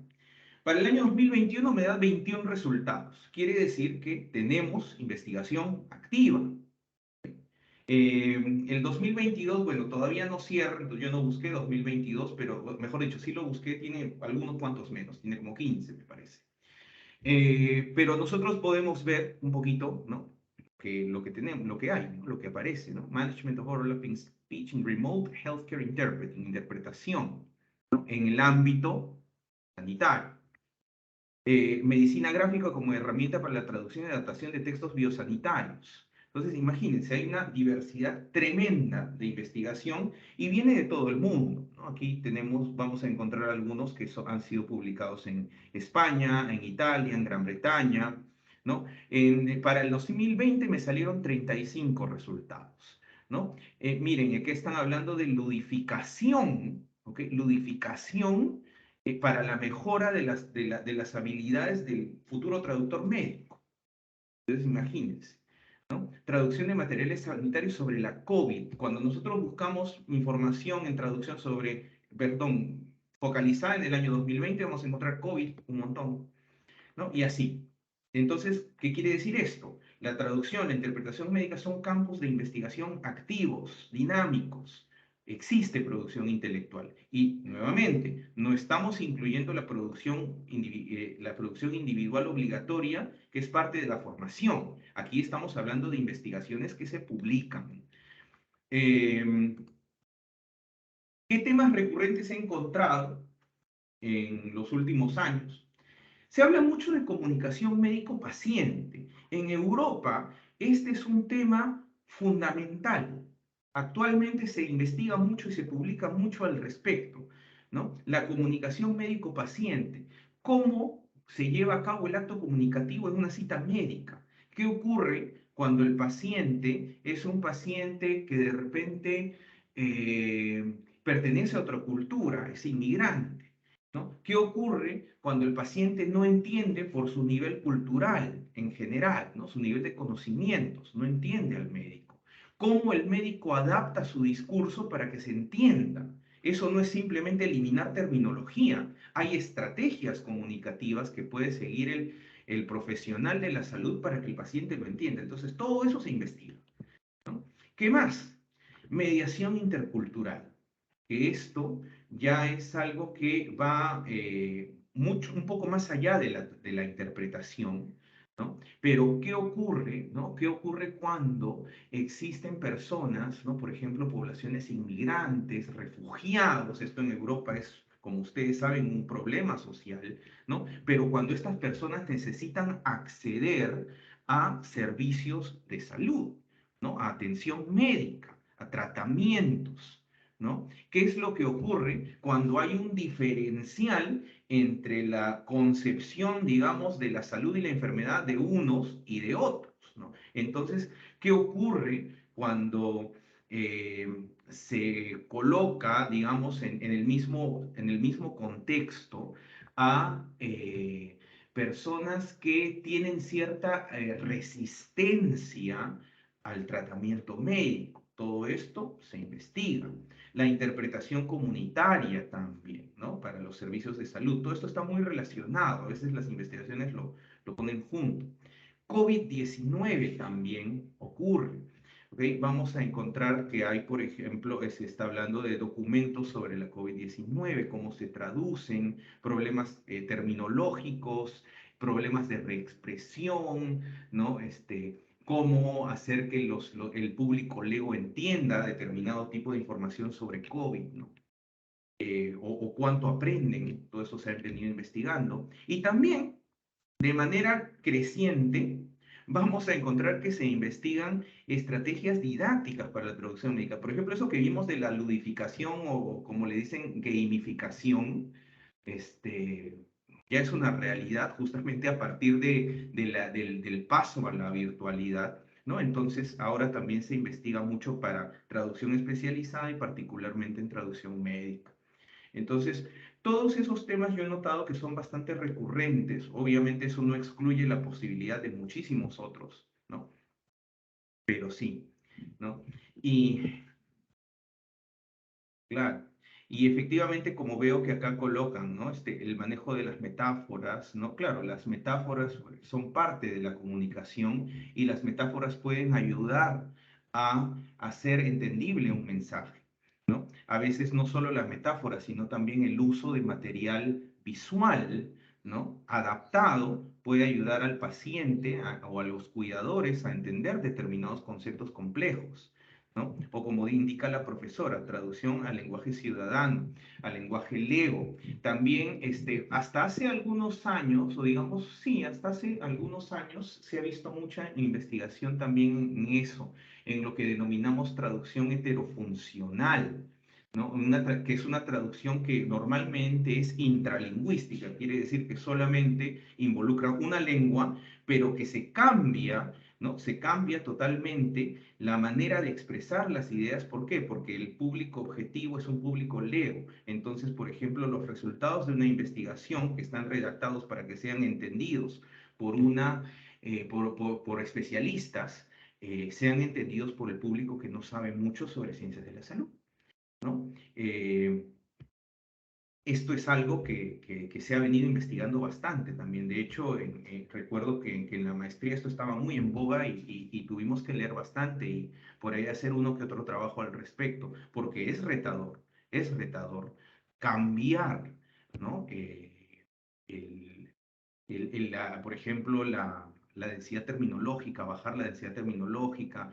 para el año 2021 me da 21 resultados. Quiere decir que tenemos investigación activa. El 2022, bueno, todavía no cierra, entonces yo no busqué 2022, pero mejor dicho, sí lo busqué, tiene algunos cuantos menos, tiene como 15, me parece. Pero nosotros podemos ver un poquito, ¿no? Que lo que tenemos, lo que hay, ¿no? Lo que aparece, ¿no? Management of Overlapping Speech in Remote Healthcare Interpreting, interpretación, ¿no? En el ámbito sanitario. Medicina gráfica como herramienta para la traducción y adaptación de textos biosanitarios. Entonces, imagínense, hay una diversidad tremenda de investigación y viene de todo el mundo, ¿no? Aquí vamos a encontrar algunos que han sido publicados en España, en Italia, en Gran Bretaña, ¿no? Para el 2020 me salieron 35 resultados, ¿no? Miren, aquí están hablando de ludificación, ¿ok? Ludificación para la mejora de las habilidades del futuro traductor médico. Entonces, imagínense, ¿no? Traducción de materiales sanitarios sobre la COVID. Cuando nosotros buscamos información en traducción focalizada en el año 2020, vamos a encontrar COVID un montón, ¿no? Y así. Entonces, ¿qué quiere decir esto? La traducción, la interpretación médica son campos de investigación activos, dinámicos. Existe producción intelectual. Y nuevamente, no estamos incluyendo la producción individual obligatoria, que es parte de la formación. Aquí estamos hablando de investigaciones que se publican. ¿Qué temas recurrentes he encontrado en los últimos años? Se habla mucho de comunicación médico-paciente. En Europa, este es un tema fundamental. Actualmente se investiga mucho y se publica mucho al respecto, ¿no? La comunicación médico-paciente. ¿Cómo se lleva a cabo el acto comunicativo en una cita médica? ¿Qué ocurre cuando el paciente es un paciente que de repente pertenece a otra cultura, es inmigrante? ¿No? ¿Qué ocurre cuando el paciente no entiende por su nivel cultural en general, ¿no? Su nivel de conocimientos, no entiende al médico? ¿Cómo el médico adapta su discurso para que se entienda? Eso no es simplemente eliminar terminología. Hay estrategias comunicativas que puede seguir el profesional de la salud para que el paciente lo entienda. Entonces, todo eso se investiga, ¿no? ¿Qué más? Mediación intercultural. Que esto ya es algo que va un poco más allá de la interpretación, ¿no? Pero ¿qué ocurre, no? ¿Qué ocurre cuando existen personas, ¿no? Por ejemplo, poblaciones inmigrantes, refugiados? Esto en Europa es, como ustedes saben, un problema social, ¿no? Pero cuando estas personas necesitan acceder a servicios de salud, ¿no? A atención médica, a tratamientos, ¿no? ¿Qué es lo que ocurre cuando hay un diferencial entre la concepción, digamos, de la salud y la enfermedad de unos y de otros, ¿no? Entonces, ¿qué ocurre cuando se coloca, digamos, en el mismo contexto a personas que tienen cierta resistencia al tratamiento médico? Todo esto se investiga. La interpretación comunitaria también, ¿no? Para los servicios de salud. Todo esto está muy relacionado. A veces las investigaciones lo ponen junto. COVID-19 también ocurre. ¿Okay? Vamos a encontrar que hay, por ejemplo, se está hablando de documentos sobre la COVID-19, cómo se traducen, problemas terminológicos, problemas de reexpresión, ¿no? Cómo hacer que el público lego entienda determinado tipo de información sobre COVID, ¿no? O cuánto aprenden, todo eso se ha venido investigando. Y también, de manera creciente, vamos a encontrar que se investigan estrategias didácticas para la traducción médica. Por ejemplo, eso que vimos de la ludificación o como le dicen, gamificación, ya es una realidad justamente a partir del paso a la virtualidad, ¿no? Entonces, ahora también se investiga mucho para traducción especializada y particularmente en traducción médica. Entonces, todos esos temas yo he notado que son bastante recurrentes. Obviamente eso no excluye la posibilidad de muchísimos otros, ¿no? Pero sí, ¿no? Y claro, y efectivamente como veo que acá colocan, ¿no? El manejo de las metáforas, ¿no? Claro, las metáforas son parte de la comunicación y las metáforas pueden ayudar a hacer entendible un mensaje, ¿no? A veces no solo las metáforas, sino también el uso de material visual, ¿no? Adaptado puede ayudar al paciente o a los cuidadores a entender determinados conceptos complejos, ¿no? O como indica la profesora, traducción al lenguaje ciudadano, al lenguaje lego. También hasta hace algunos años, o digamos, sí, hasta hace algunos años se ha visto mucha investigación también en eso, en lo que denominamos traducción heterofuncional, ¿no? Que es una traducción que normalmente es intralingüística, quiere decir que solamente involucra una lengua, pero que se cambia, ¿no? Se cambia totalmente la manera de expresar las ideas. ¿Por qué? Porque el público objetivo es un público lego. Entonces, por ejemplo, los resultados de una investigación que están redactados para que sean entendidos por especialistas, sean entendidos por el público que no sabe mucho sobre ciencias de la salud, ¿no? Esto es algo que se ha venido investigando bastante también. De hecho, recuerdo que en la maestría esto estaba muy en boga y tuvimos que leer bastante y por ahí hacer uno que otro trabajo al respecto, porque es retador cambiar, ¿no? El, por ejemplo, la densidad terminológica, bajar la densidad terminológica,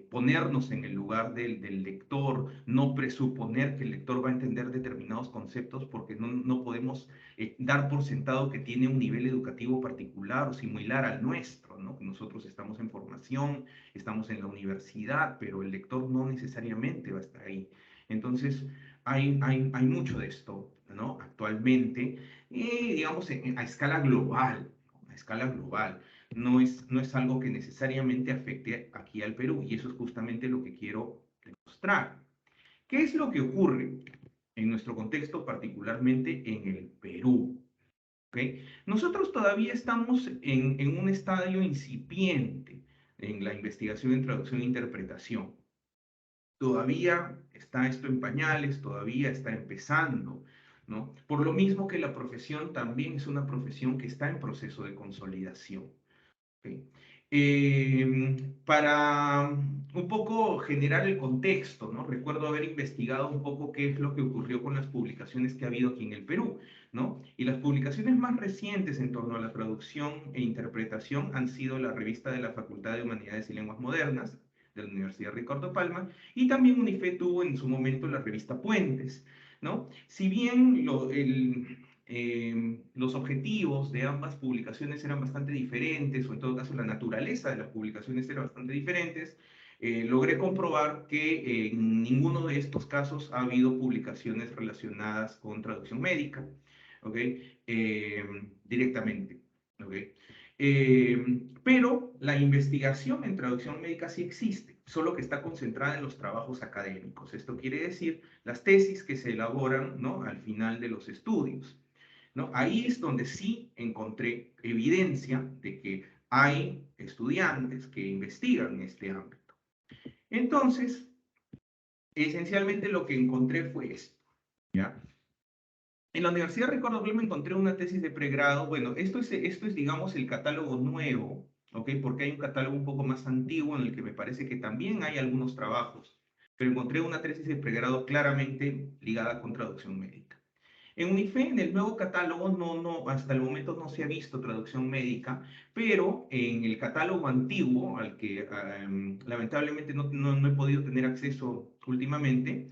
ponernos en el lugar del lector, no presuponer que el lector va a entender determinados conceptos porque no podemos dar por sentado que tiene un nivel educativo particular o similar al nuestro, ¿no? Nosotros estamos en formación, estamos en la universidad, pero el lector no necesariamente va a estar ahí. Entonces, hay mucho de esto, ¿no? Actualmente y digamos a escala global, a escala global. No es algo que necesariamente afecte aquí al Perú y eso es justamente lo que quiero demostrar. ¿Qué es lo que ocurre en nuestro contexto, particularmente en el Perú? ¿Okay? Nosotros todavía estamos en un estadio incipiente en la investigación en traducción e interpretación. Todavía está esto en pañales, todavía está empezando, ¿no? Por lo mismo que la profesión también es una profesión que está en proceso de consolidación. ¿Okay? Para un poco generar el contexto, ¿no? Recuerdo haber investigado un poco qué es lo que ocurrió con las publicaciones que ha habido aquí en el Perú, ¿no? Y las publicaciones más recientes en torno a la traducción e interpretación han sido la revista de la Facultad de Humanidades y Lenguas Modernas, de la Universidad Ricardo Palma, y también UNIFE tuvo en su momento la revista Puentes, ¿no? Si bien los objetivos de ambas publicaciones eran bastante diferentes, o en todo caso la naturaleza de las publicaciones era bastante diferentes, logré comprobar que en ninguno de estos casos ha habido publicaciones relacionadas con traducción médica, ¿ok? Directamente, ¿ok? Pero la investigación en traducción médica sí existe, solo que está concentrada en los trabajos académicos. Esto quiere decir las tesis que se elaboran, ¿no? Al final de los estudios, ¿no? Ahí es donde sí encontré evidencia de que hay estudiantes que investigan en este ámbito. Entonces, esencialmente lo que encontré fue esto, ¿ya? En la Universidad Ricardo Palma encontré una tesis de pregrado. Bueno, esto es, digamos, el catálogo nuevo, ¿ok? Porque hay un catálogo un poco más antiguo en el que me parece que también hay algunos trabajos, pero encontré una tesis de pregrado claramente ligada con traducción médica. En UNIFE, en el nuevo catálogo, hasta el momento no se ha visto traducción médica, pero en el catálogo antiguo, al que lamentablemente no he podido tener acceso últimamente,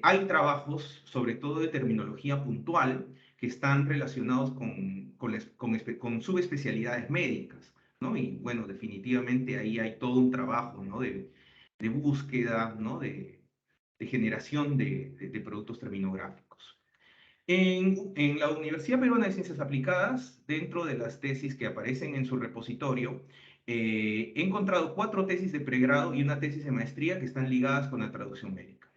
hay trabajos, sobre todo de terminología puntual, que están relacionados con subespecialidades médicas. ¿no? Y bueno, definitivamente ahí hay todo un trabajo, ¿no? De búsqueda, ¿no? De generación de productos terminográficos. En la Universidad Peruana de Ciencias Aplicadas, dentro de las tesis que aparecen en su repositorio, he encontrado 4 tesis de pregrado y una tesis de maestría que están ligadas con la traducción médica.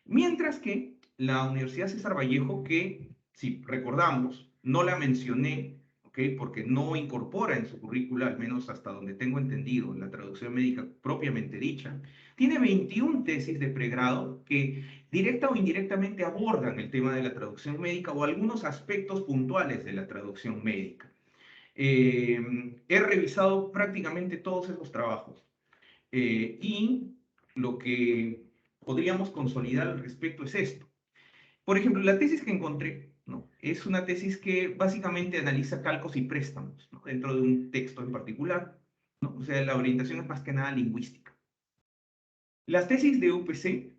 Mientras que la Universidad César Vallejo, que si recordamos, no la mencioné, ¿ok? Porque no incorpora en su currícula, al menos hasta donde tengo entendido, la traducción médica propiamente dicha, tiene 21 tesis de pregrado que directa o indirectamente abordan el tema de la traducción médica o algunos aspectos puntuales de la traducción médica. He revisado prácticamente todos esos trabajos y lo que podríamos consolidar al respecto es esto. Por ejemplo, la tesis que encontré, ¿no? Es una tesis que básicamente analiza calcos y préstamos, ¿no? Dentro de un texto en particular, ¿no? O sea, la orientación es más que nada lingüística. Las tesis de UPC,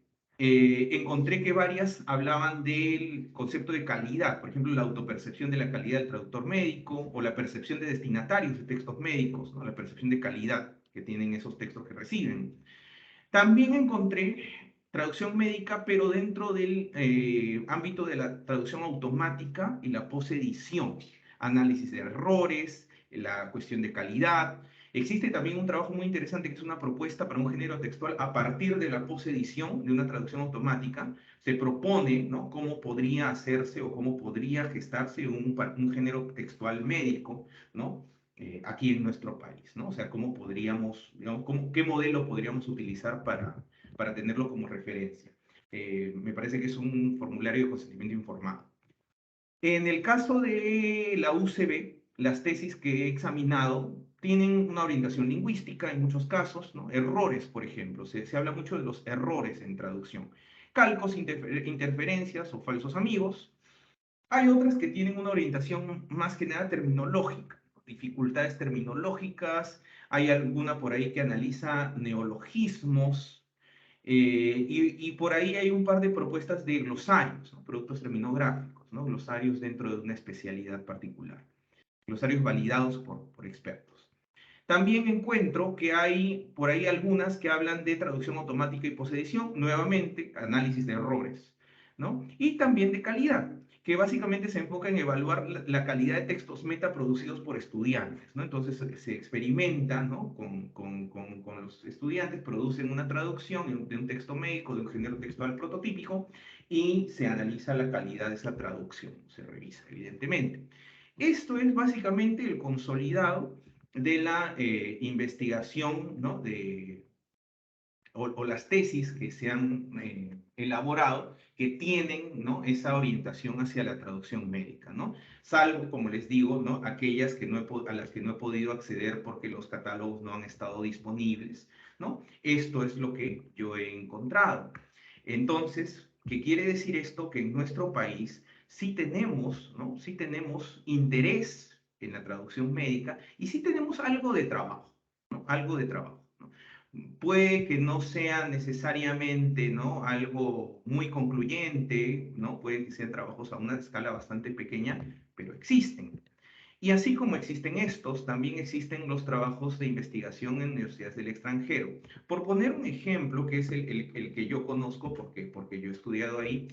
encontré que varias hablaban del concepto de calidad, por ejemplo, la autopercepción de la calidad del traductor médico o la percepción de destinatarios de textos médicos, ¿no? La percepción de calidad que tienen esos textos que reciben. También encontré traducción médica, pero dentro del ámbito de la traducción automática y la posedición, análisis de errores, la cuestión de calidad. Existe también un trabajo muy interesante que es una propuesta para un género textual a partir de la posedición de una traducción automática. Se propone, ¿no?, cómo podría hacerse o cómo podría gestarse un género textual médico, ¿no? Aquí en nuestro país, ¿no? O sea, cómo podríamos, digamos, qué modelo podríamos utilizar para tenerlo como referencia. Me parece que es un formulario de consentimiento informado. En el caso de la UCB, las tesis que he examinado tienen una orientación lingüística en muchos casos, ¿no? Errores, por ejemplo, se habla mucho de los errores en traducción. Calcos, interferencias o falsos amigos. Hay otras que tienen una orientación más que nada terminológica, dificultades terminológicas, hay alguna por ahí que analiza neologismos, y por ahí hay un par de propuestas de glosarios, ¿no? Productos terminográficos, ¿no? Glosarios dentro de una especialidad particular, glosarios validados por expertos. También encuentro que hay por ahí algunas que hablan de traducción automática y posedición, nuevamente, análisis de errores, ¿no? Y también de calidad, que básicamente se enfoca en evaluar la calidad de textos meta producidos por estudiantes, ¿no? Entonces se experimenta, ¿no?, con los estudiantes, producen una traducción de un texto médico, de un género textual prototípico, y se analiza la calidad de esa traducción, se revisa, evidentemente. Esto es básicamente el consolidado de la investigación, ¿no?, o las tesis que se han elaborado que tienen, ¿no?, esa orientación hacia la traducción médica, ¿no? Salvo, como les digo, ¿no?, aquellas que a las que no he podido acceder porque los catálogos no han estado disponibles, ¿no? Esto es lo que yo he encontrado. Entonces, ¿qué quiere decir esto? Que en nuestro país sí tenemos, ¿no?, sí tenemos interés en la traducción médica y sí tenemos algo de trabajo, ¿no? Algo de trabajo, ¿no? Puede que no sea necesariamente, ¿no?, algo muy concluyente, ¿no? Puede que sean trabajos a una escala bastante pequeña, pero existen. Y así como existen estos, también existen los trabajos de investigación en universidades del extranjero. Por poner un ejemplo, que es el que yo conozco porque yo he estudiado ahí,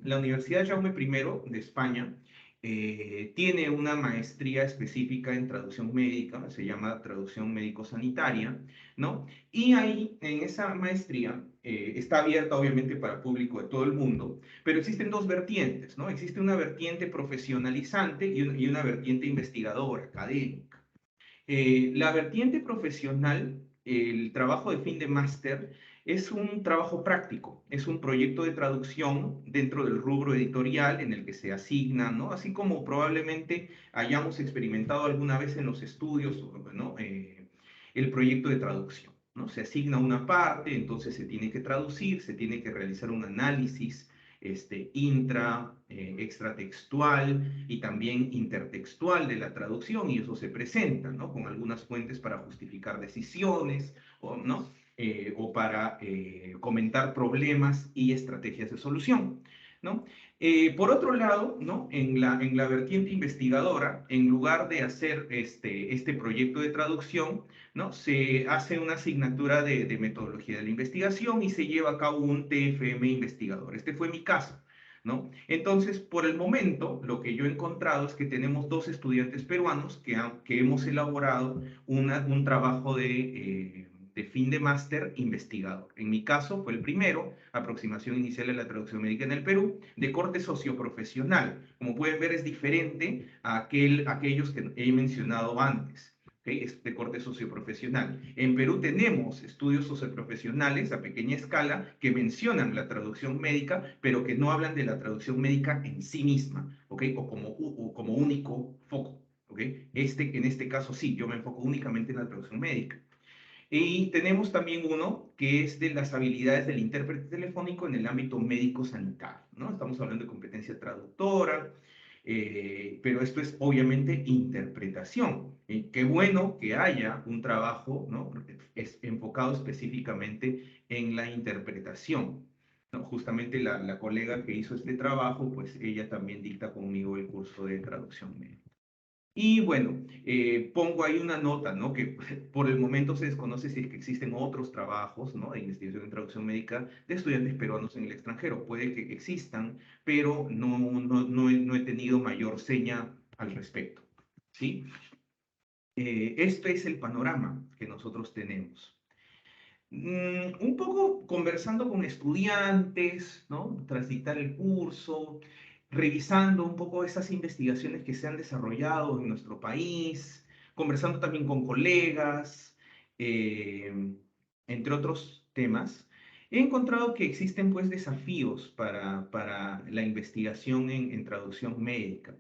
la Universidad Jaume I de España tiene una maestría específica en traducción médica, se llama traducción médico-sanitaria, ¿no? Y ahí, en esa maestría, está abierta obviamente para público de todo el mundo, pero existen dos vertientes, ¿no? Existe una vertiente profesionalizante y una vertiente investigadora, académica. La vertiente profesional, el trabajo de fin de máster, es un trabajo práctico, es un proyecto de traducción dentro del rubro editorial en el que se asigna, ¿no? Así como probablemente hayamos experimentado alguna vez en los estudios, ¿no?, el proyecto de traducción, ¿no? Se asigna una parte, entonces se tiene que traducir, se tiene que realizar un análisis extratextual y también intertextual de la traducción, y eso se presenta, ¿no?, con algunas fuentes para justificar decisiones, ¿no?, o para comentar problemas y estrategias de solución, ¿no? Por otro lado, ¿no? En la vertiente investigadora, en lugar de hacer este proyecto de traducción, ¿no? Se hace una asignatura de metodología de la investigación y se lleva a cabo un TFM investigador. Este fue mi caso, ¿no? Entonces, por el momento, lo que yo he encontrado es que tenemos dos estudiantes peruanos que hemos elaborado un trabajo de fin de máster investigador. En mi caso fue el primero, aproximación inicial de la traducción médica en el Perú, de corte socioprofesional. Como pueden ver, es diferente a aquellos que he mencionado antes. ¿Okay? Es de corte socioprofesional. En Perú tenemos estudios socioprofesionales a pequeña escala que mencionan la traducción médica, pero que no hablan de la traducción médica en sí misma, ¿okay? o como único foco. ¿Okay? En este caso sí, yo me enfoco únicamente en la traducción médica. Y tenemos también uno que es de las habilidades del intérprete telefónico en el ámbito médico-sanitario, ¿no? Estamos hablando de competencia traductora, pero esto es obviamente interpretación. Qué bueno que haya un trabajo, ¿no? Es enfocado específicamente en la interpretación, ¿no? Justamente la colega que hizo este trabajo, pues ella también dicta conmigo el curso de traducción médica. Y bueno, pongo ahí una nota, ¿no? Que por el momento se desconoce si es que existen otros trabajos, ¿no? De investigación en traducción médica de estudiantes peruanos en el extranjero. Puede que existan, pero no he tenido mayor seña al respecto, ¿sí? Este es el panorama que nosotros tenemos. Un poco conversando con estudiantes, ¿no? Tras dictar el curso, revisando un poco esas investigaciones que se han desarrollado en nuestro país, conversando también con colegas, eh, entre otros temas, he encontrado que existen pues desafíos para la investigación en traducción médica.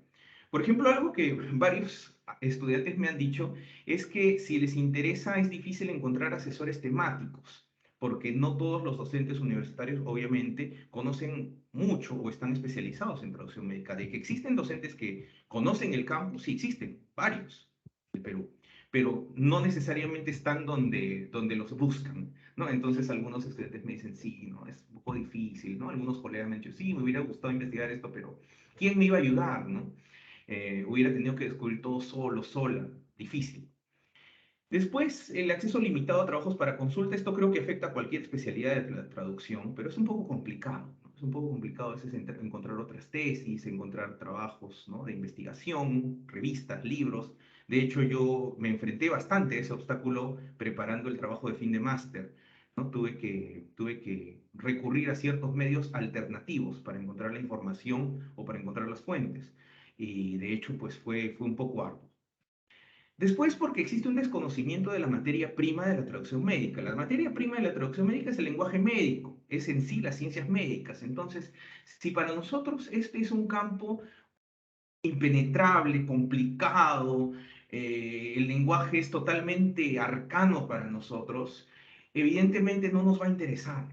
Por ejemplo, algo que varios estudiantes me han dicho es que si les interesa es difícil encontrar asesores temáticos, porque no todos los docentes universitarios obviamente conocen mucho o están especializados en traducción médica. De que existen docentes que conocen el campo, sí existen, varios en Perú, pero no necesariamente están donde los buscan, ¿no? Entonces algunos estudiantes me dicen, sí, ¿no? Es un poco difícil, ¿no? Algunos colegas me han dicho, sí, me hubiera gustado investigar esto, pero ¿quién me iba a ayudar, ¿no? Hubiera tenido que descubrir todo solo, sola, difícil. Después, el acceso limitado a trabajos para consulta, esto creo que afecta a cualquier especialidad de la traducción, pero es un poco complicado, ¿no? Es un poco complicado a veces encontrar otras tesis, encontrar trabajos, ¿no? De investigación, revistas, libros. De hecho, yo me enfrenté bastante a ese obstáculo preparando el trabajo de fin de máster, ¿no? Tuve que recurrir a ciertos medios alternativos para encontrar la información o para encontrar las fuentes. Y de hecho, pues fue un poco arduo. Después, porque existe un desconocimiento de la materia prima de la traducción médica. La materia prima de la traducción médica es el lenguaje médico, es en sí las ciencias médicas. Entonces, si para nosotros este es un campo impenetrable, complicado, el lenguaje es totalmente arcano para nosotros, evidentemente no nos va a interesar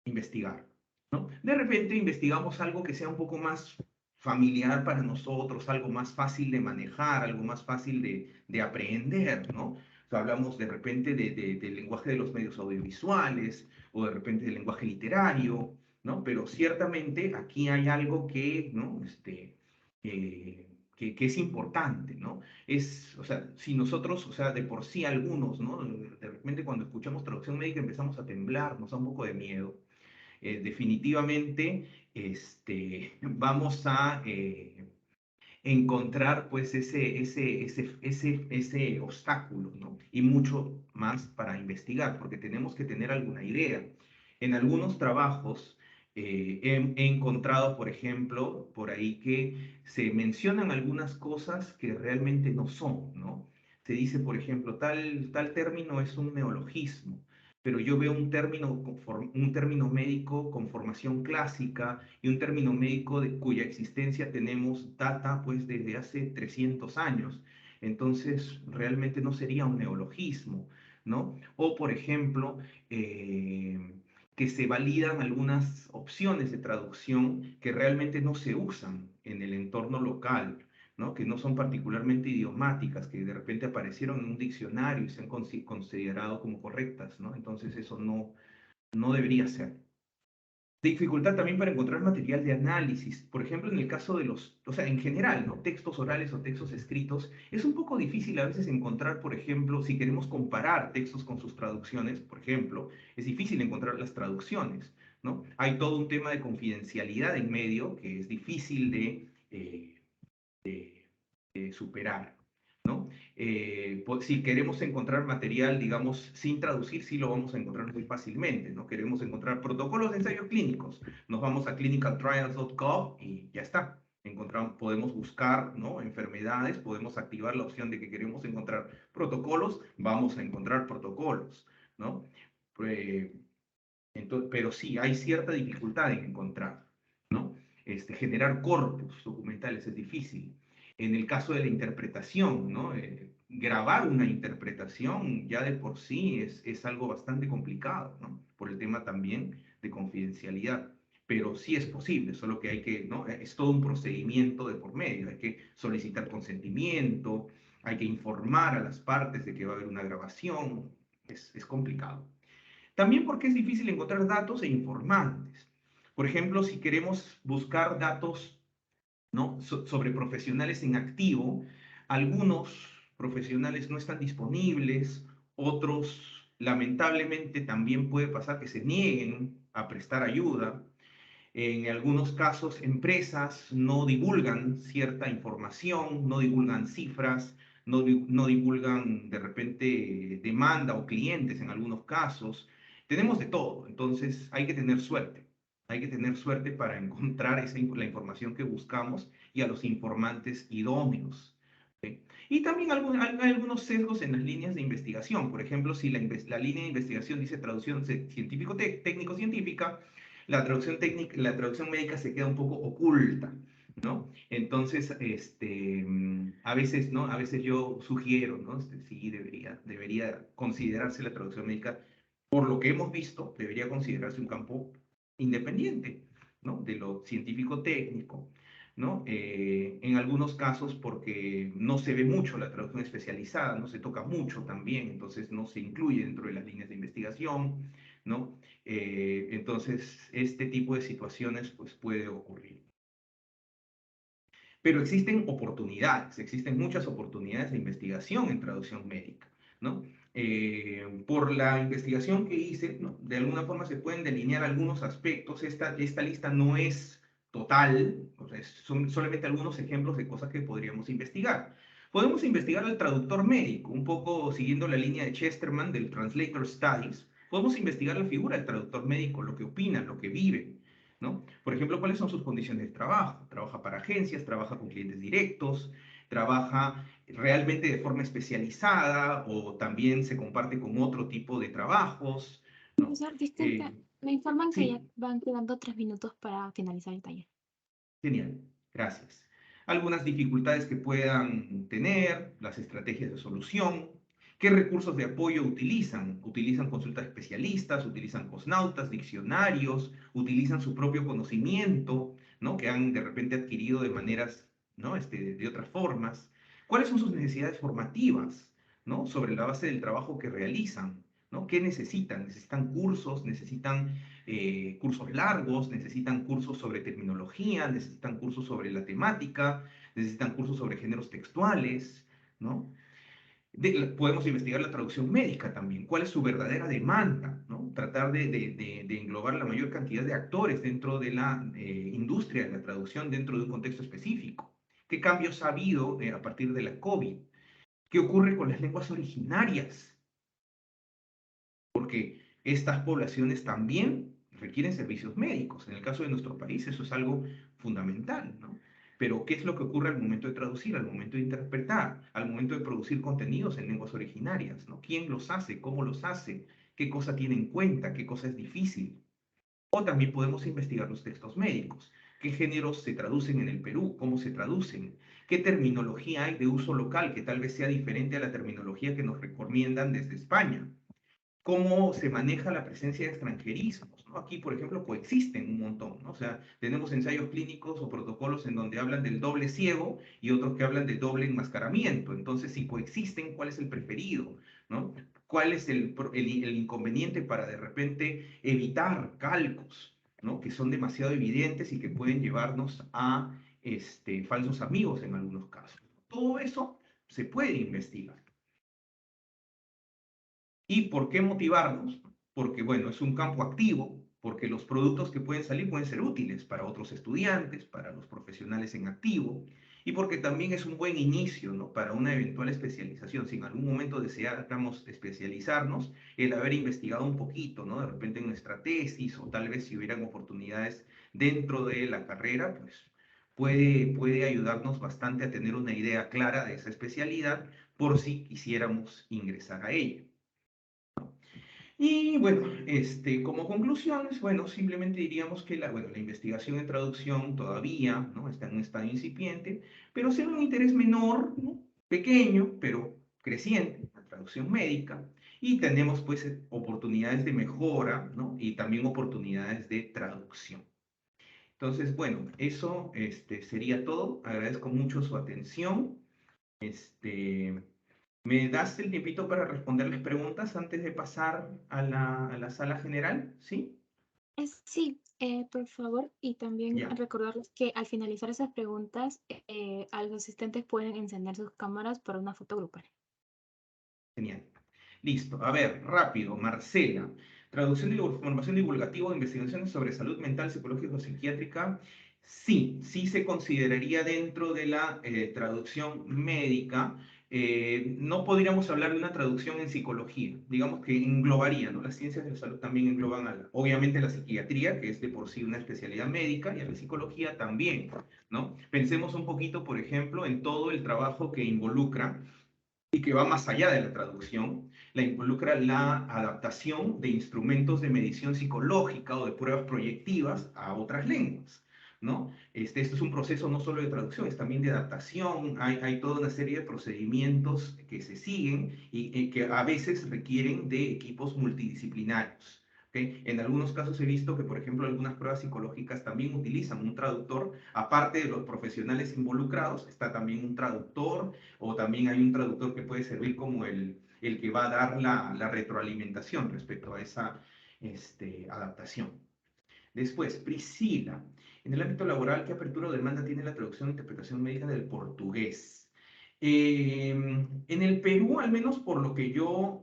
investigar, ¿no? De repente investigamos algo que sea un poco más familiar para nosotros, algo más fácil de manejar, algo más fácil de aprender, ¿no? O sea, hablamos de repente del lenguaje de los medios audiovisuales o de repente del lenguaje literario, ¿no? Pero ciertamente aquí hay algo que, ¿no? Que es importante, ¿no? O sea, si nosotros, o sea, de por sí algunos, ¿no? De repente cuando escuchamos traducción médica empezamos a temblar, nos da un poco de miedo. Definitivamente, vamos a encontrar, pues, ese obstáculo, ¿no? Y mucho más para investigar, porque tenemos que tener alguna idea. En algunos trabajos, he encontrado, por ejemplo, por ahí que se mencionan algunas cosas que realmente no son, ¿no? Se dice, por ejemplo, tal término es un neologismo, pero yo veo un término médico con formación clásica y un término médico cuya existencia tenemos data pues desde hace 300 años. Entonces, realmente no sería un neologismo, ¿no? O, por ejemplo, que se validan algunas opciones de traducción que realmente no se usan en el entorno local, ¿no? Que no son particularmente idiomáticas, que de repente aparecieron en un diccionario y se han considerado como correctas, ¿no? Entonces eso no debería ser. Dificultad también para encontrar material de análisis. Por ejemplo, en el caso de o sea, en general, ¿no? Textos orales o textos escritos, es un poco difícil a veces encontrar, por ejemplo, si queremos comparar textos con sus traducciones, por ejemplo, es difícil encontrar las traducciones, ¿no? Hay todo un tema de confidencialidad en medio que es difícil de superar, ¿no? Si queremos encontrar material, digamos, sin traducir, sí lo vamos a encontrar muy fácilmente, ¿no? Queremos encontrar protocolos de ensayos clínicos, nos vamos a clinicaltrials.gov y ya está. Podemos buscar, ¿no? Enfermedades, podemos activar la opción de que queremos encontrar protocolos, vamos a encontrar protocolos, ¿no? Pero sí, hay cierta dificultad en encontrar, ¿no? Generar corpus documentales es difícil. En el caso de la interpretación, ¿no? Grabar una interpretación ya de por sí es algo bastante complicado, ¿no? Por el tema también de confidencialidad. Pero sí es posible, solo que hay que, ¿no? Es todo un procedimiento de por medio. Hay que solicitar consentimiento, hay que informar a las partes de que va a haber una grabación. Es complicado. También porque es difícil encontrar datos e informantes. Por ejemplo, si queremos buscar datos, ¿no? Sobre profesionales en activo, algunos profesionales no están disponibles, otros lamentablemente también puede pasar que se nieguen a prestar ayuda. En algunos casos, empresas no divulgan cierta información, no divulgan cifras, no divulgan de repente demanda o clientes en algunos casos. Tenemos de todo, entonces hay que tener suerte. Hay que tener suerte para encontrar la información que buscamos y a los informantes idóneos. ¿Sí? Y también hay algunos sesgos en las líneas de investigación. Por ejemplo, si la línea de investigación dice traducción científico-técnico-científica, la traducción médica se queda un poco oculta, ¿no? Entonces, a veces, ¿no? A veces yo sugiero, ¿no? Sí, debería considerarse la traducción médica, por lo que hemos visto, debería considerarse un campo independiente, ¿no? De lo científico-técnico, ¿no? En algunos casos porque no se ve mucho la traducción especializada, no se toca mucho también, entonces no se incluye dentro de las líneas de investigación, ¿no? Entonces, este tipo de situaciones pues puede ocurrir. Pero existen muchas oportunidades de investigación en traducción médica, ¿no? Por la investigación que hice, ¿no? De alguna forma se pueden delinear algunos aspectos. Esta lista no es total, o sea, son solamente algunos ejemplos de cosas que podríamos investigar. Podemos investigar al traductor médico, un poco siguiendo la línea de Chesterman del Translator Studies. Podemos investigar la figura del traductor médico, lo que opina, lo que vive, ¿no? Por ejemplo, ¿cuáles son sus condiciones de trabajo? Trabaja para agencias, trabaja con clientes directos, trabaja realmente de forma especializada o también se comparte con otro tipo de trabajos, ¿no? Profesor, disculpe, me informan que ya Sí, van quedando 3 minutos para finalizar el taller. genial, gracias. Algunas dificultades que puedan tener, las estrategias de solución, qué recursos de apoyo utilizan. Utilizan consultas especialistas, utilizan cosnautas, diccionarios, utilizan su propio conocimiento, ¿no? Que han de repente adquirido de maneras, ¿no? De otras formas. ¿Cuáles son sus necesidades formativas, ¿no? Sobre la base del trabajo que realizan, ¿no? ¿Qué necesitan? ¿Necesitan cursos? ¿Necesitan cursos largos? ¿Necesitan cursos sobre terminología? ¿Necesitan cursos sobre la temática? ¿Necesitan cursos sobre géneros textuales? ¿No? Podemos investigar la traducción médica también. ¿Cuál es su verdadera demanda? ¿No? Tratar de englobar la mayor cantidad de actores dentro de la industria de la traducción dentro de un contexto específico. ¿Qué cambios ha habido a partir de la COVID? ¿Qué ocurre con las lenguas originarias? Porque estas poblaciones también requieren servicios médicos. En el caso de nuestro país eso es algo fundamental, ¿no? Pero ¿qué es lo que ocurre al momento de traducir, al momento de interpretar, al momento de producir contenidos en lenguas originarias, ¿no? ¿Quién los hace? ¿Cómo los hace? ¿Qué cosa tiene en cuenta? ¿Qué cosa es difícil? O también podemos investigar los textos médicos. ¿Qué géneros se traducen en el Perú? ¿Cómo se traducen? ¿Qué terminología hay de uso local que tal vez sea diferente a la terminología que nos recomiendan desde España? ¿Cómo se maneja la presencia de extranjerismos? ¿No? Aquí, por ejemplo, coexisten un montón, ¿no? O sea, tenemos ensayos clínicos o protocolos en donde hablan del doble ciego y otros que hablan del doble enmascaramiento. Entonces, si coexisten, ¿cuál es el preferido? ¿No? ¿Cuál es el inconveniente para de repente evitar calcos? ¿no? Que son demasiado evidentes y que pueden llevarnos a falsos amigos en algunos casos. Todo eso se puede investigar. ¿Y por qué motivarnos? Porque, bueno, es un campo activo, porque los productos que pueden salir pueden ser útiles para otros estudiantes, para los profesionales en activo, y porque también es un buen inicio, ¿no? Para una eventual especialización. Si en algún momento deseáramos especializarnos, el haber investigado un poquito, ¿no? De repente en nuestra tesis, o tal vez si hubieran oportunidades dentro de la carrera, pues puede ayudarnos bastante a tener una idea clara de esa especialidad por si quisiéramos ingresar a ella. Y bueno, como conclusiones, bueno, simplemente diríamos que la investigación en traducción todavía, ¿no? Está en un estado incipiente, pero se ve un interés menor, ¿no? Pequeño, pero creciente, la traducción médica, y tenemos pues oportunidades de mejora, ¿no? Y también oportunidades de traducción. Entonces, bueno, eso sería todo. Agradezco mucho su atención. ¿Me das el tiempito para responderles preguntas antes de pasar a la sala general? ¿Sí? Sí, por favor, y también Ya, recordarles que al finalizar esas preguntas, a los asistentes pueden encender sus cámaras para una foto grupal. genial. Listo. A ver, rápido. Marcela. Traducción de información divulgativa de investigaciones sobre salud mental, psicológica o psiquiátrica. Sí, sí se consideraría dentro de la traducción médica. No podríamos hablar de una traducción en psicología. Digamos que englobaría, ¿no? Las ciencias de la salud también engloban, obviamente, la psiquiatría, que es de por sí una especialidad médica, y a la psicología también, ¿no? Pensemos un poquito, por ejemplo, en todo el trabajo que involucra y que va más allá de la traducción, la involucra la adaptación de instrumentos de medición psicológica o de pruebas proyectivas a otras lenguas, ¿no? Esto es un proceso no solo de traducción, es también de adaptación, hay toda una serie de procedimientos que se siguen y que a veces requieren de equipos multidisciplinarios. ¿Okay? En algunos casos he visto que, por ejemplo, algunas pruebas psicológicas también utilizan un traductor, aparte de los profesionales involucrados, está también un traductor, o también hay un traductor que puede servir como el que va a dar la retroalimentación respecto a esa adaptación. Después, Priscila. En el ámbito laboral, ¿qué apertura o demanda tiene la traducción e interpretación médica del portugués? En el Perú, al menos por lo que yo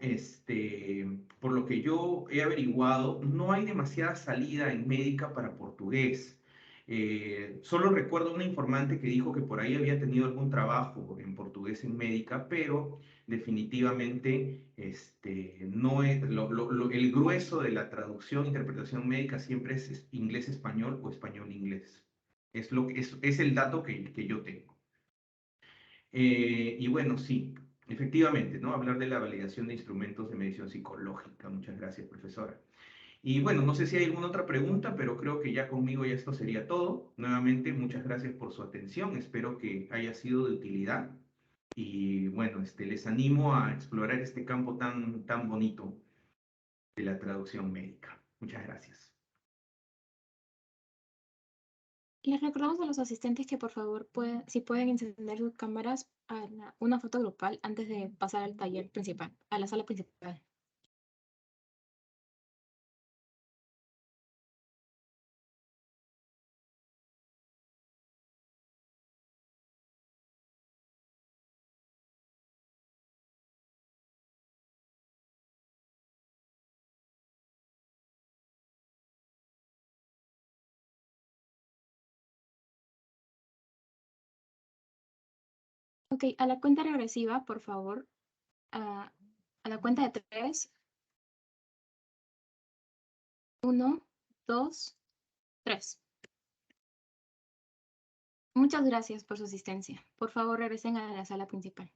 he averiguado, no hay demasiada salida en médica para portugués. Solo recuerdo una informante que dijo que por ahí había tenido algún trabajo en portugués en médica, pero definitivamente no es, el grueso de la traducción e interpretación médica siempre es inglés-español o español-inglés. Es el dato que yo tengo. Y bueno, sí, efectivamente, ¿no? Hablar de la validación de instrumentos de medición psicológica. Muchas gracias, profesora. Y bueno, no sé si hay alguna otra pregunta, pero creo que ya conmigo ya esto sería todo. Nuevamente, muchas gracias por su atención. Espero que haya sido de utilidad. Y bueno, les animo a explorar este campo tan bonito de la traducción médica. Muchas gracias. Les recordamos a los asistentes que por favor si pueden encender sus cámaras a una foto grupal antes de pasar al taller principal, a la sala principal. Ok, a la cuenta regresiva, por favor, a la cuenta de 3. 1, 2, 3. Muchas gracias por su asistencia. Por favor, regresen a la sala principal.